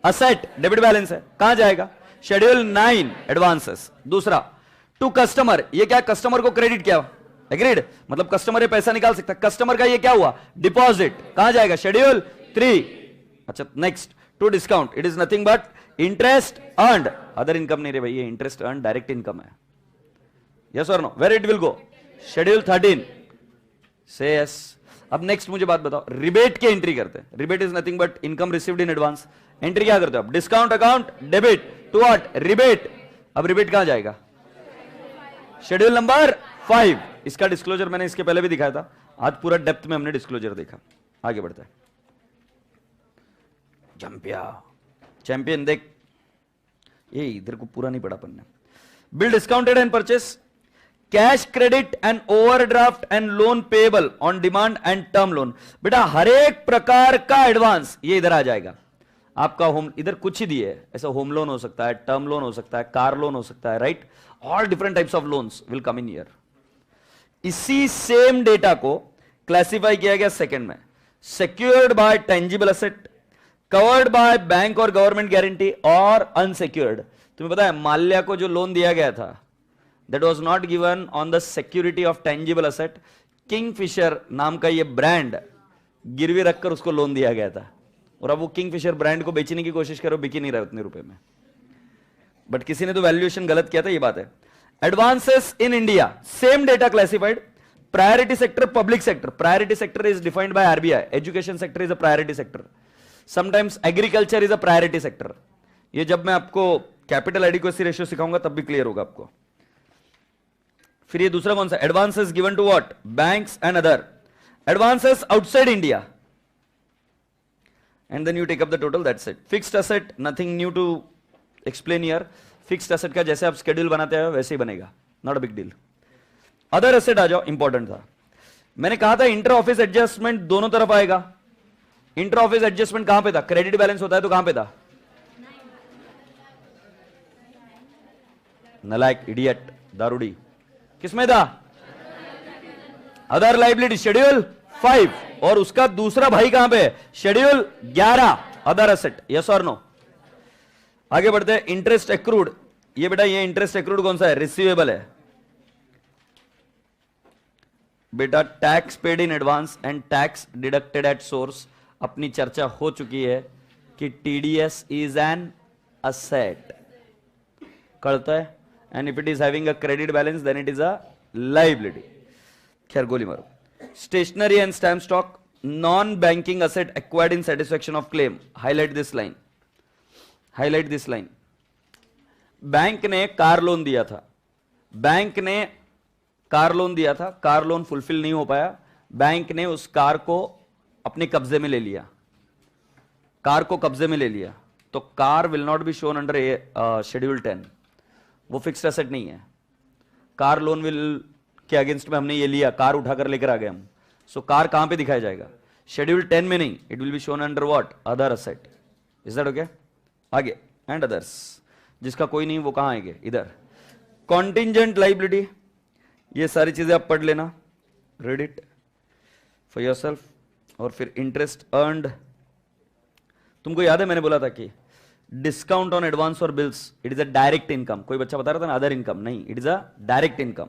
असेट, डेबिट बैलेंस है, कहां जाएगा? Schedule 9 advances. दूसरा टू कस्टमर, ये क्या? कस्टमर को क्रेडिट किया, एग्रीड? मतलब कस्टमर ये पैसा निकाल सकता है। कस्टमर का ये क्या हुआ? डिपॉजिट, कहां जाएगा? शेड्यूल 3। अच्छा next, to discount, it is nothing but interest earned, other income नहीं रे भाई, ये इंटरेस्ट अर्न डायरेक्ट इनकम है। यस और no? Where it will go? Schedule 13, से यस। अब नेक्स्ट मुझे बात बताओ, रिबेट की एंट्री करते हैं। Rebate is nothing but income received in advance. Entry क्या करते हो? Discount account debit to what? Rebate. अब रिबेट कहां जाएगा? Schedule number 5। इसका डिस्क्लोजर मैंने इसके पहले भी दिखाया था, आज पूरा डेप्थ में हमने डिस्क्लोजर देखा। आगे बढ़ते हैं। चैंपियन देख, ये इधर को पूरा नहीं पढ़ा अपन ने। Bill discounted and purchase, cash credit and overdraft and loan payable on demand and term loan. बेटा हर एक प्रकार का एडवांस ये इधर आ जाएगा। आपका होम, इधर कुछ ही दिए, ऐसा होम लोन हो सकता है, टर्म लोन हो सकता है, कार लोन हो सकता है, right? All different types of loans will come in here. इसी सेम डेटा को क्लासिफाई किया गया सेकंड में, secured by tangible asset, covered by bank और गवर्नमेंट गारंटी, और अनसिक्योर्ड। तुम्हें पता है माल्या को जो लोन दिया गया था, that was not given on the security of tangible asset. Kingfisher नाम का ये ब्रांड गिरवी रखकर उसको लोन दिया गया था, और अब वो किंगफिशर ब्रांड को बेचने की कोशिश करो, बिक ही नहीं रहा उतने रुपए में, बट किसी ने तो वैल्यूएशन गलत किया था, ये बात है। Advances in India, same data classified, priority sector, public sector. Priority sector is defined by RBI, education sector is a priority sector, sometimes agriculture is a priority sector. ये जब मैं आपको कैपिटल एडिक्वेसी रेशियो सिखाऊंगा तब भी clear होगा आपको। फिर ये दूसरा कौन सा? Advances given to what? Banks and other. Advances outside India, and then you take up the total, that's it. Fixed asset, nothing new to explain here. Fixed asset का जैसे आप schedule बनाते हैं वैसे ही बनेगा, not a big deal. Other asset आ जाओ, important था। मैंने कहा था इंटर ऑफिस एडजस्टमेंट दोनों तरफ आएगा। इंटर ऑफिस एडजस्टमेंट कहां पे था? क्रेडिट बैलेंस होता है तो कहां पे था? नलायक, इडियट, दारूडी, किसमें था? अदर लाइबिलिटी, शेड्यूल 5, और उसका दूसरा भाई कहां पे? Schedule 11, other asset. यस और नो? आगे बढ़ते हैं। इंटरेस्ट एक्रूड, ये बेटा ये इंटरेस्ट एक्रूड कौन सा है? रिसीवेबल है, बेटा tax paid in advance and tax deducted at source, अपनी चर्चा हो चुकी है कि टीडीएस इज एन असेट, कळता है, and if it is having a credit balance then it is a liability. खैर गोली मारो. Stationery and stamp stock, non banking asset acquired in satisfaction of claim. Highlight this line, highlight this line. Bank ने car loan दिया था, bank ने car loan दिया था, car loan fulfil नहीं हो पाया, बैंक ने उस कार को अपने कब्जे में ले लिया, कार को कब्जे में ले लिया, तो car will not be shown under schedule 10. वो फिक्स्ड एसेट नहीं है. कार लोन विल के अगेंस्ट में हमने ये लिया, कार उठाकर लेकर आ गए हम, सो कार कहां पे दिखाया जाएगा? शेड्यूल 10 में नहीं, it will be shown under what? Other asset. Is that okay? आगे एंड अदर्स, जिसका कोई नहीं वो कहां आएंगे? इधर. कॉन्टिंजेंट लाइबिलिटी, ये सारी चीजें आप पढ़ लेना, रीड इट फॉर योरसेल्फ. और फिर इंटरेस्ट अर्न्ड, तुमको याद है मैंने बोला था कि डिस्काउंट ऑन एडवांस और bills it is a direct income. कोई बच्चा बता रहा था ना अदर इनकम, नहीं, it is a direct income.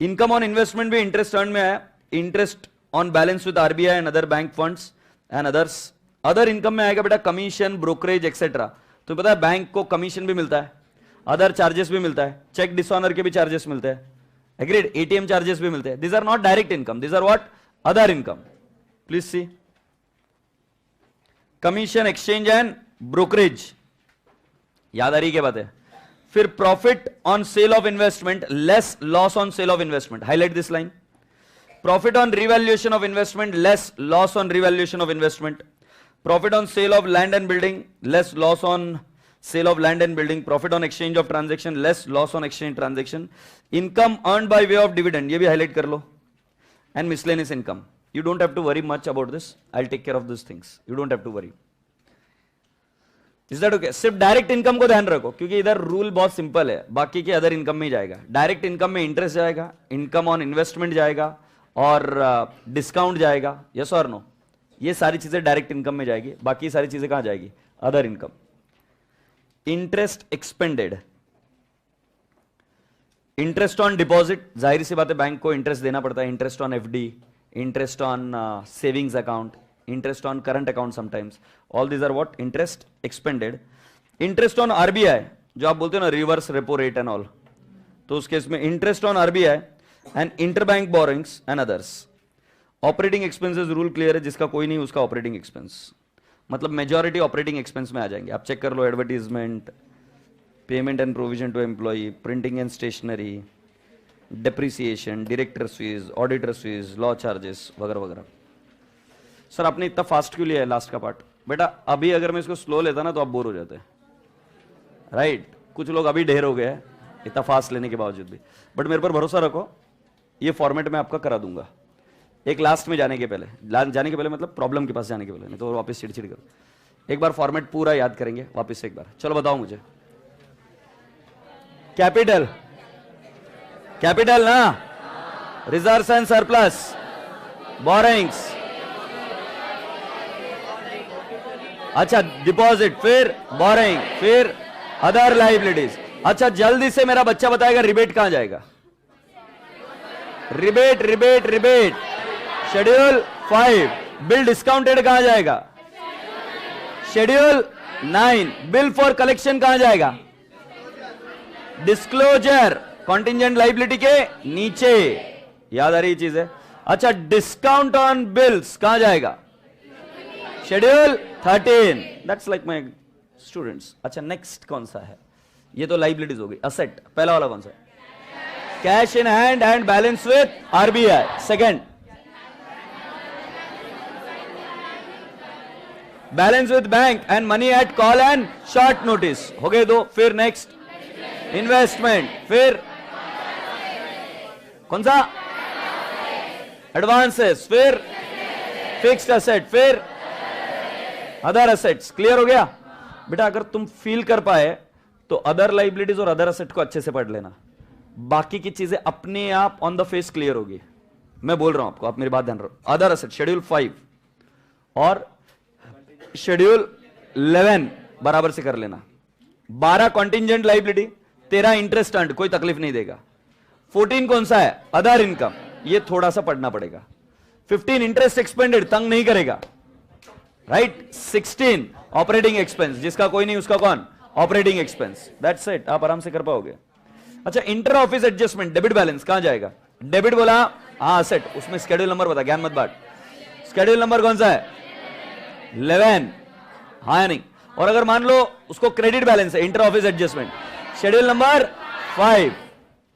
Income on investment भी इंटरेस्ट अर्न में आया. Interest on balance with RBI and other bank funds and others. Other income में आएगा बेटा कमीशन, ब्रोकरेज एक्सेट्रा. तो पता है बैंक को कमीशन भी मिलता है, अदर चार्जेस भी मिलता है, चेक डिसऑनर के भी चार्जेस मिलते हैं, एग्रीड, एटीएम चार्जेस भी मिलते हैं. These are not direct income, these are what? Other income. Please see. Commission, exchange and brokerage, याद आ रही क्या बात है? फिर profit on sale of investment less loss on sale of investment. Highlight this line. Profit on revaluation of investment less loss on revaluation of investment. Profit on sale of land and building less loss on sale of land and building. Profit on exchange of transaction less loss on exchange transaction. Income earned by way of dividend, ये भी highlight कर लो. And miscellaneous income. You don't have to worry much about this. I'll take care of these things. You don't have to worry. Is that okay? सिर्फ direct income को ध्यान रखो, क्योंकि इधर रूल बहुत सिंपल है, बाकी के अदर इनकम में ही जाएगा. डायरेक्ट इनकम में इंटरेस्ट जाएगा, इनकम ऑन इन्वेस्टमेंट जाएगा और डिस्काउंट जाएगा. यस और नो? ये सारी चीजें डायरेक्ट इनकम में जाएगी, बाकी सारी चीजें कहां जाएगी? Other income. Interest expanded, interest on deposit, जाहिर सी बात है बैंक को इंटरेस्ट देना पड़ता है. Interest on FD, interest on savings account, interest on current account sometimes. All these are what? Interest expended. Interest on RBI, जो आप बोलते हो ना reverse repo rate and all, तो उस केस में interest on RBI and interbank borrowings and others. Operating expenses rule clear है, जिसका कोई नहीं उसका ऑपरेटिंग एक्सपेंस, मतलब मेजॉरिटी ऑपरेटिंग एक्सपेंस में आ जाएंगे. आप चेक कर लो. Advertisement, payment and provision to employee, printing and stationery, depreciation, directors fees, auditors fees, law charges वगैरह वगैरह. सर आपने इतना फास्ट क्यों लिया है लास्ट का पार्ट? बेटा अभी अगर मैं इसको स्लो लेता ना तो आप बोर हो जाते हैं, राइट? कुछ लोग अभी ढेर हो गए हैं इतना फास्ट लेने के बावजूद भी, बट मेरे पर भरोसा रखो, ये फॉर्मेट में आपका करा दूंगा. एक लास्ट में जाने के पहले मतलब प्रॉब्लम के पास जाने के पहले, नहीं तो वापस चिड़चिड़ करो. एक बार फॉर्मेट पूरा याद करेंगे वापस से एक बार. चलो बताओ मुझे. कैपिटल, कैपिटल ना, रिजर्व्स एंड सरप्लस, बोरिंग्स, अच्छा डिपॉजिट, फिर बोरिंग, फिर अदर लाइबिलिटीज. अच्छा जल्दी से मेरा बच्चा बताएगा रिबेट कहां जाएगा? Rebate, rebate, rebate. Schedule 5. Bill discounted कहां जाएगा? शेड्यूल 9. बिल फॉर कलेक्शन कहां जाएगा? डिस्क्लोजर, कॉन्टिंजेंट लाइबिलिटी के नीचे. याद आ रही चीज है? अच्छा डिस्काउंट ऑन बिल्स कहां जाएगा? Schedule 13. That's like my students. अच्छा नेक्स्ट कौन सा है? ये तो लाइबिलिटीज हो गई. असेट पहला वाला कौन सा? Cash in hand and balance with RBI. Second balance with bank and money at call and short notice. हो गए दो. फिर नेक्स्ट इन्वेस्टमेंट, फिर कौन सा? एडवांसेस, फिर फिक्स्ड एसेट, फिर अदर एसेट्स. क्लियर हो गया बेटा? अगर तुम फील कर पाए तो अदर लाइबिलिटीज और अदर एसेट को अच्छे से पढ़ लेना, बाकी की चीजें अपने आप ऑन द फेस क्लियर होगी. मैं बोल रहा हूं आपको, आप मेरी बात ध्यान रखो. अदर एसेट शेड्यूल 5 और शेड्यूल 11 बराबर से कर लेना. 12 कॉन्टिंजेंट लाइबिलिटी, 13 इंटरेस्ट अर्न्ड, कोई तकलीफ नहीं देगा. 14 कौन सा है? Other income. ये थोड़ा सा पढ़ना पड़ेगा। 15 इंटरेस्ट एक्सपेंडेड, तंग नहीं करेगा, राइट। 16 ऑपरेटिंग एक्सपेंस, जिसका कोई नहीं उसका कौन, ऑपरेटिंग एक्सपेंस, दैट्स इट, आप आराम से कर पाओगे। अच्छा, inter office adjustment, debit balance कहां जाएगा? डेबिट बोला, हाँ सेट, उसमें स्केड्यूल नंबर बता, ज्ञान मत बांट। स्केड्यूल नंबर कौन सा है? 11, हाँ या नहीं? और अगर मान लो उसको क्रेडिट बैलेंस है, inter office adjustment, schedule number 5।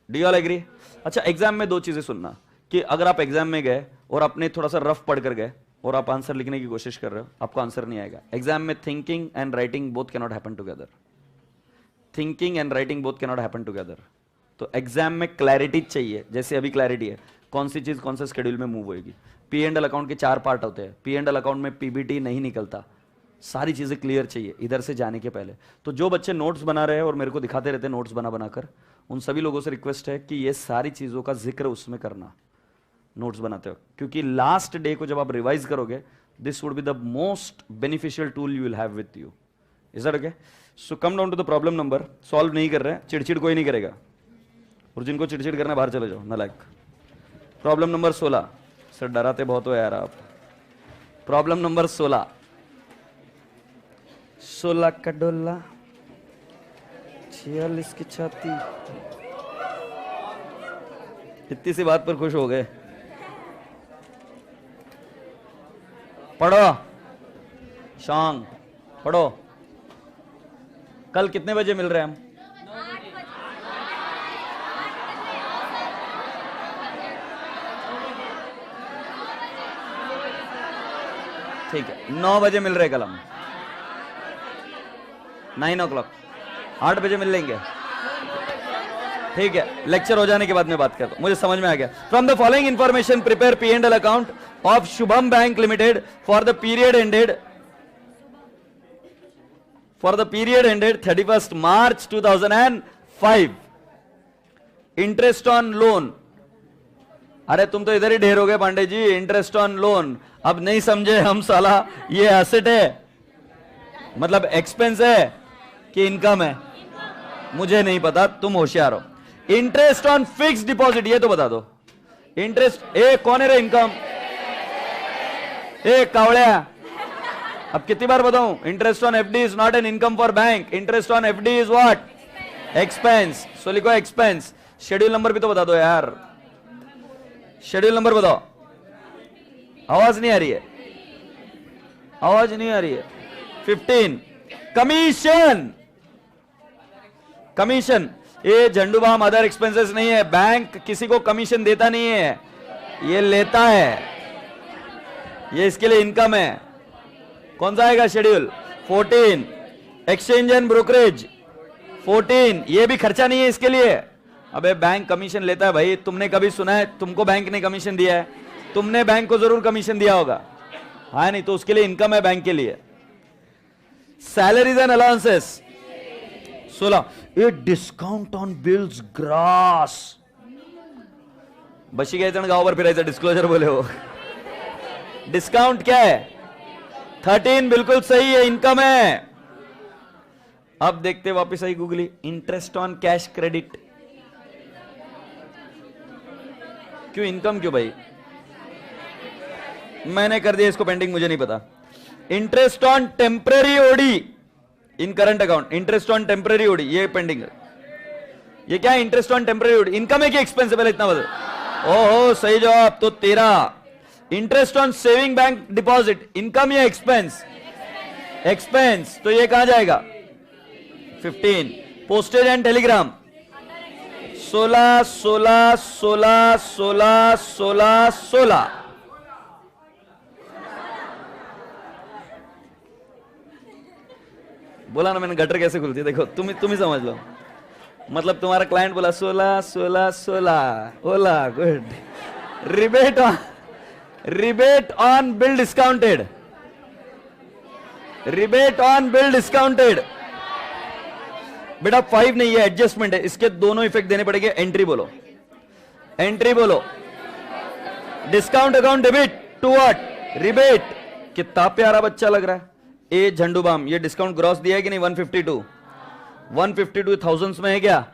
Do you all agree? अच्छा, एग्जाम में दो चीजें सुनना, कि अगर आप एग्जाम में गए और आपने थोड़ा सा रफ पढ़ कर गए और आप आंसर लिखने की कोशिश कर रहे हो, आपको आंसर नहीं आएगा। एग्जाम में thinking and writing both can not happen together. Thinking and writing both can not happen together. तो एग्जाम में क्लैरिटी चाहिए, जैसे अभी क्लैरिटी है, कौन सी चीज कौन से शेड्यूल में मूव होगी। पी एंड एल अकाउंट के 4 पार्ट होते हैं, पी एंड एल अकाउंट में पीबीटी नहीं निकलता, सारी चीजें क्लियर चाहिए इधर से जाने के पहले। तो जो बच्चे नोट्स बना रहे हैं और मेरे को दिखाते रहते हैं नोट्स बना बनाकर, उन सभी लोगों से रिक्वेस्ट है कि ये सारी चीजों का जिक्र उसमें करना नोट्स बनाते हो, क्योंकि लास्ट डे को जब आप रिवाइज करोगे, this would be the most beneficial tool you will have with you. Is that okay? So come down to the problem number. Solve नहीं कर रहे हैं, चिड़चिड़ कोई नहीं करेगा, और जिनको चिड़चिड़ करना बाहर चले जाओ, नालायक। Problem number 16। सर डराते बहुत हो यार आप। Problem number 16। 16 का डोला 46 की छाती। इतनी सी बात पर खुश हो गए। पढ़ो शांग, पढ़ो। कल कितने बजे मिल रहे हैं हम? ठीक है, 9 बजे मिल रहे कल हम, 9 o'clock, 8 बजे मिल लेंगे। ठीक है, लेक्चर हो जाने के बाद में बात करता हूं, मुझे समझ में आ गया। From the following information prepare P and L account of Shubham bank limited for the period ended 31st March 2005। Interest on loan, अरे तुम तो इधर ही ढेर हो गए Pandey ji. Interest on loan अब नहीं समझे हम साला, ये एसेट है मतलब एक्सपेंस है कि इनकम है? मुझे नहीं पता, तुम होशियार हो। इंटरेस्ट ऑन फिक्स डिपॉजिट, ये तो बता दो। इंटरेस्ट ए कौन है रे? इनकम ए कावड़िया, अब कितनी बार बताऊं? Interest on FD is not an income for bank. Interest on FD is what? Expense. So लिखो एक्सपेंस। शेड्यूल नंबर भी तो बता दो यार, शेड्यूल नंबर बताओ। आवाज नहीं आ रही है, आवाज नहीं आ रही है। 15 कमीशन। कमीशन ये झंडूबाम अदर एक्सपेंसेस नहीं है, बैंक किसी को कमीशन देता नहीं है, ये लेता है, ये इसके लिए इनकम है। कौन सा आएगा शेड्यूल? 14 exchange and brokerage. 14 ये भी खर्चा नहीं है इसके लिए। अबे बैंक कमीशन लेता है भाई, तुमने कभी सुना है तुमको बैंक ने कमीशन दिया है? तुमने बैंक को जरूर कमीशन दिया होगा, हाँ नहीं? तो उसके लिए इनकम है बैंक के लिए। Salaries and allowances 16। ये डिस्काउंट ऑन बिल्स ग्रास। बशी घ्यायचं गावावर फिरायचं, डिस्क्लोजर बोले हो। डिस्काउंट क्या है? 13 बिल्कुल सही है, इनकम है। अब देखते वापस आई googly. Interest on cash credit, क्यों इनकम क्यों भाई? मैंने कर दिया इसको पेंडिंग, मुझे नहीं पता। Interest on temporary OD in current account, interest on temporary OD ये पेंडिंग है। ये क्या है? Interest on temporary OD income है कि एक्सपेंस है? पहले इतना बता। ओहो सही जवाब, तो 13। Interest on saving bank deposit income या एक्सपेंस? एक्सपेंस, तो ये कहां जाएगा? 15। Postage and Telegram 16 16 16 16 16 16। बोला ना मैंने, गटर कैसे खुलती है देखो, तुम ही समझ लो। मतलब तुम्हारा क्लाइंट बोला 16 16 16, ओला good. Rebate on bill discounted, rebate on bill discounted. बेटा 5 नहीं है, एडजस्टमेंट है, इसके दोनों इफेक्ट देने पड़ेंगे। एंट्री बोलो, एंट्री बोलो। Discount account debit to what? Rebate. कितना प्यारा बच्चा लग रहा है। ए झंडूबाम, ये डिस्काउंट ग्रॉस दिया है कि नहीं? 152 थाउजेंड्स में है क्या?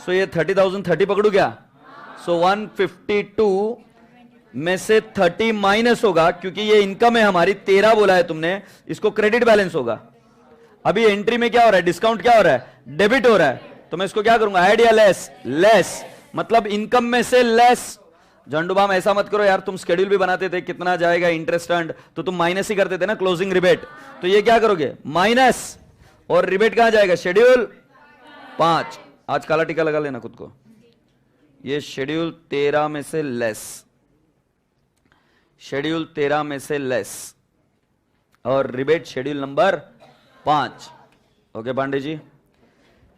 सो ये 30,000 30 पकड़ू क्या? सो 152 में से 30 माइनस होगा, क्योंकि ये इनकम है हमारी, 13 बोला है तुमने, इसको क्रेडिट बैलेंस होगा। अभी एंट्री में क्या हो रहा है, डिस्काउंट क्या हो रहा है, डेबिट हो रहा है, तो मैं इसको क्या करूंगा, ऐड या लेस, लेस, मतलब इनकम में से लेस। झंडूबाम ऐसा मत करो यार, तुम स्केड्यूल भी बनाते थे कितना जाएगा इंटरेस्ट अर्न्ड, तो तुम माइनस ही करते थे ना, क्लोजिंग रिबेट, तो ये क्या करोगे माइनस, और रिबेट कहां जाएगा, शेड्यूल 5। आज काला टीका लगा लेना खुद को, ये शेड्यूल 13 में से लेस, शेड्यूल 13 में से लेस, और rebate schedule number 5। Okay Pandey ji,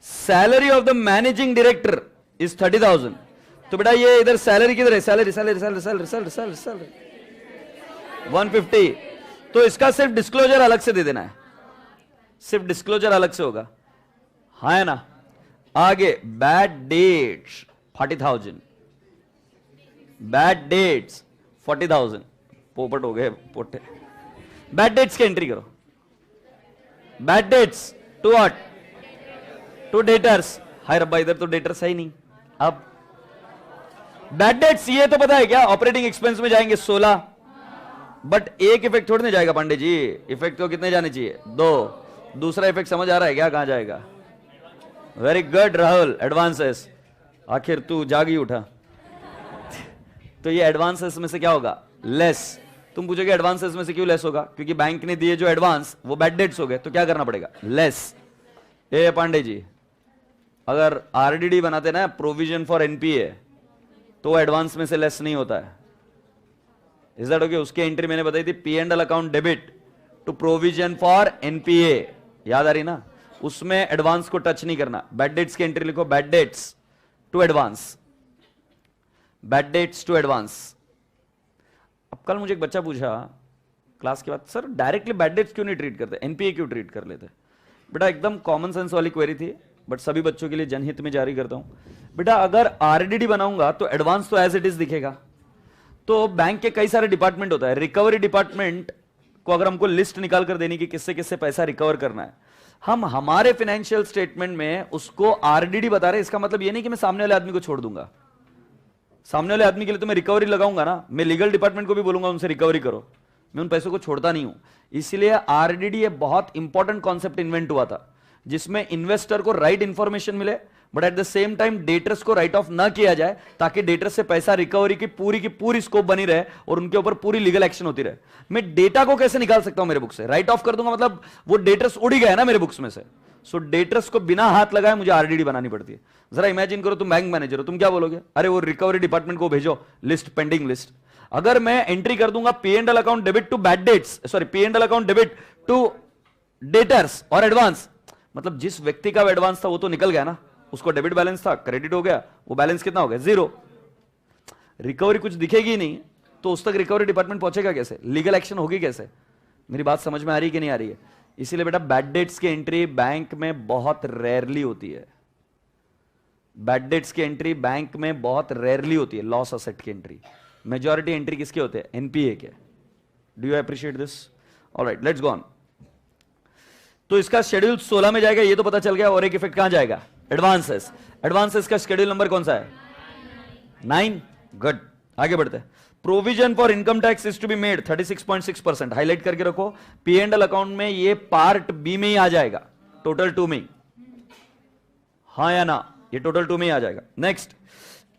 salary of the managing director is 30,000, तो बेटा ये इधर सैलरी किधर है, salary salary salary salary salary salary salary 150, तो इसका सिर्फ डिस्क्लोजर अलग से दे देना है, सिर्फ डिस्क्लोजर अलग से होगा, हाँ है ना। आगे बैड डेट्स 40,000, बैड डेट्स 40,000, पोपट हो गए पोटे। बैड डेट्स की एंट्री करो, bad debts to what, to debtors. हाय रब्बा इधर तो डेटर्स है ही नहीं। अब बैड डेट्स ये तो पता है क्या, ऑपरेटिंग एक्सपेंस में जाएंगे 16, बट एक इफेक्ट थोड़ी ना जाएगा पांडे जी, इफेक्ट तो कितने जाने चाहिए, 2। दूसरा इफेक्ट समझ आ रहा है क्या, कहां जाएगा, वेरी गुड राहुल, एडवांसेस, आखिर तू जाग ही उठा। तो ये एडवांसेस में से क्या होगा, लेस। तुम पूछोगे एडवांसेस में से क्यों लेस होगा, क्योंकि बैंक ने दिए जो एडवांस वो बैड डेट्स हो गए, तो क्या करना पड़ेगा, लेस। ए पांडे जी, अगर आरडीडी बनाते ना प्रोविजन फॉर एनपीए, तो एडवांस में से लेस नहीं होता है। Is that okay? उसकी एंट्री मैंने बताई थी, P and L account debit to provision for NPA, याद आ रही ना, उसमें एडवांस को टच नहीं करना। बैड डेट्स की एंट्री लिखो, bad debts to advance, bad debts to advance. अब कल मुझे एक बच्चा पूछा क्लास के बाद, सर डायरेक्टली बैड डेट्स क्यों नहीं ट्रीट करते, एनपीए क्यों ट्रीट कर लेते? बेटा एकदम कॉमन सेंस वाली क्वेरी थी, बट सभी बच्चों के लिए जनहित में जारी करता हूं। बेटा अगर आरडीडी बनाऊंगा तो एडवांस तो एज इट इज दिखेगा, तो बैंक के कई सारे डिपार्टमेंट होता है, रिकवरी डिपार्टमेंट को अगर हमको लिस्ट निकाल कर देनी कि किससे किससे पैसा रिकवर करना है, हम हमारे फाइनेंशियल स्टेटमेंट में उसको आरडीडी बता रहे हैं। इसका मतलब ये नहीं कि मैं सामने वाले आदमी को छोड़ दूंगा, सामने वाले आदमी के लिए तो मैं रिकवरी लगाऊंगा ना, मैं लीगल डिपार्टमेंट को भी बोलूंगा उनसे रिकवरी करो, मैं उन पैसों को छोड़ता नहीं हूं। इसलिए आरडीडी ये बहुत इंपॉर्टेंट कॉन्सेप्ट इन्वेंट हुआ था, जिसमें इन्वेस्टर को राइट इंफॉर्मेशन मिले, but at the same time debtors को राइट ऑफ ना किया जाए, ताकि डेटर्स से पैसा रिकवरी की पूरी स्कोप बनी रहे और उनके ऊपर पूरी लीगल एक्शन होती रहे। मैं डेटा को कैसे निकाल सकता हूं मेरे बुक से, राइट ऑफ कर दूंगा, मतलब वो डेटर्स उड़ ही गए ना मेरे बुक्स में से। सो डेटर्स को बिना हाथ लगाए मुझे आरडीडी बनानी पड़ती है। जरा इमेजिन करो तुम बैंक मैनेजर हो, तुम क्या बोलोगे, अरे वो रिकवरी डिपार्टमेंट को भेजो लिस्ट, पेंडिंग लिस्ट। अगर मैं एंट्री कर दूंगा P and L account debit to bad debts, sorry P and L account debit to debtors और एडवांस, मतलब जिस व्यक्ति का एडवांस था वो तो निकल गया ना, उसको डेबिट बैलेंस था, क्रेडिट हो गया, वो बैलेंस कितना हो गया, 0। रिकवरी कुछ दिखेगी नहीं, तो उस तक रिकवरी डिपार्टमेंट पहुंचेगा कैसे, लीगल एक्शन होगी कैसे? मेरी बात समझ में आ रही है कि नहीं आ रही है? इसीलिए बेटा बैड डेट्स की एंट्री बैंक में बहुत रेयरली होती है, बैड डेट्स की एंट्री बैंक में बहुत रेयरली होती है। लॉस असेट की एंट्री, मेजॉरिटी एंट्री किसके होते हैं, एनपीए के। Do you appreciate this? Alright, let's go on. तो इसका शेड्यूल 16 में जाएगा, ये तो पता चल गया। और एक इफेक्ट कहां जाएगा, एडवांसेस। एडवांसेस का शेड्यूल नंबर कौन सा है, 9। गुड, आगे बढ़ते हैं। Provision for income tax is to be made 36.6%, highlight करके रखो। पी एंड एल अकाउंट में ये पार्ट बी में ही आ जाएगा, टोटल 2 में, हाँ या ना, ये टोटल 2 में ही आ जाएगा। Next,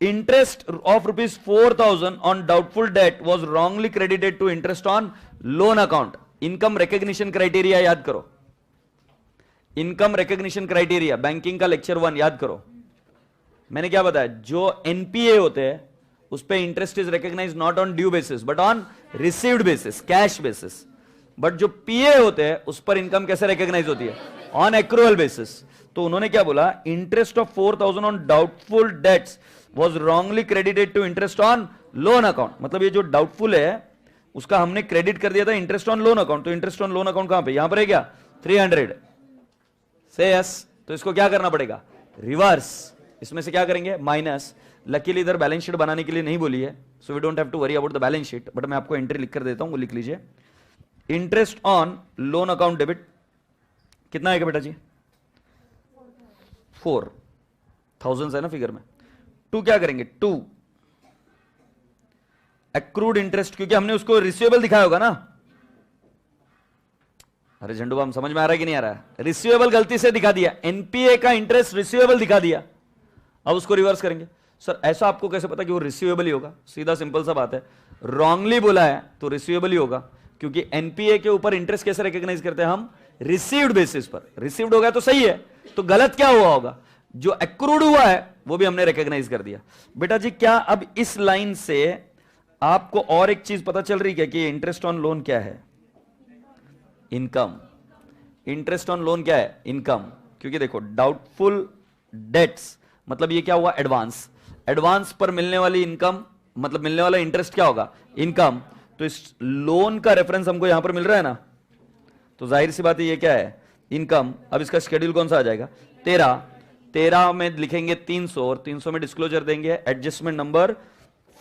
interest of ₹4,000 on doubtful debt was wrongly credited to interest on loan account. Income recognition criteria याद करो, इनकम रिकॉग्निशन क्राइटेरिया, बैंकिंग का लेक्चर 1 याद करो। मैंने क्या बताया, जो एनपीए होते हैं उस पे interest is recognize not on due basis but on received basis, cash basis. But जो पीए होते हैं उस पर इनकम कैसे रिकॉग्नाइज होती है, ऑन एक्रूअल बेसिस। तो उन्होंने क्या बोला, interest of 4,000 on doubtful debts was wrongly credited to interest on loan account. मतलब ये जो डाउटफुल है उसका हमने क्रेडिट कर दिया था इंटरेस्ट ऑन लोन अकाउंट। तो इंटरेस्ट ऑन लोन अकाउंट कहां पे, यहां पर है क्या, 300 से यस। तो इसको क्या करना पड़ेगा, रिवर्स, इसमें से क्या करेंगे, माइनस। लकीली इधर बैलेंस शीट बनाने के लिए नहीं बोली है, so we don't have to worry about the balance sheet, but मैं आपको एंट्री लिख कर देता हूं, वो लिख लीजिए। Interest on loan account debit कितना आएगा बेटा जी, 4,000 है ना फिगर में। 2 क्या करेंगे, 2 एक्रूड इंटरेस्ट, क्योंकि हमने उसको रिसीवेबल दिखाया होगा ना। अरे झंडू बाम समझ में आ रहा है कि नहीं आ रहा है? रिसीवेबल गलती से दिखा दिया, एनपीए का इंटरेस्ट रिसीवेबल दिखा दिया, अब उसको रिवर्स करेंगे। सर ऐसा आपको कैसे पता कि वो रिसीवेबल ही होगा? सीधा सिंपल सा बात है, रॉन्गली बोला है तो रिसीवेबल ही होगा, क्योंकि एनपीए के ऊपर इंटरेस्ट कैसे रिकॉग्नाइज करते हैं हम? रिसीव्ड बेसिस पर। रिसीव्ड हो गया तो सही है, तो गलत क्या हुआ होगा? जो एक्रूड हुआ है वो भी हमने रिकॉग्नाइज कर दिया। बेटा जी क्या अब इस लाइन से आपको और एक चीज पता चल रही है कि इंटरेस्ट ऑन लोन क्या है? इनकम। इंटरेस्ट ऑन लोन क्या है? इनकम। क्योंकि देखो डाउटफुल डेट्स मतलब ये क्या हुआ? एडवांस। एडवांस पर मिलने वाली इनकम मतलब मिलने वाला इंटरेस्ट क्या होगा? इनकम। तो इस लोन का रेफरेंस हमको यहां पर मिल रहा है ना, तो जाहिर सी बात है ये क्या है? इनकम। अब इसका शेड्यूल कौन सा आ जाएगा? 13 में लिखेंगे 300 और 300 में डिस्क्लोजर देंगे एडजस्टमेंट नंबर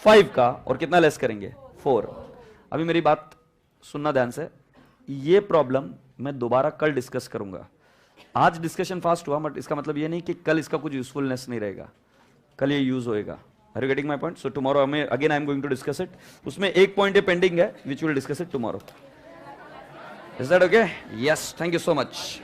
5 का, और कितना लेस करेंगे? 4। अभी मेरी बात सुनना ध्यान से, ये प्रॉब्लम मैं दोबारा कल डिस्कस करूंगा। आज डिस्कशन फास्ट हुआ, बट इसका मतलब ये नहीं कि कल इसका कुछ यूजफुलनेस नहीं रहेगा, कल ये यूज होएगा। Are you getting my point? So tomorrow again I am going to discuss it. उसमें एक पॉइंट पेंडिंग है which will discuss it tomorrow. Is that okay? Yes, thank you so much.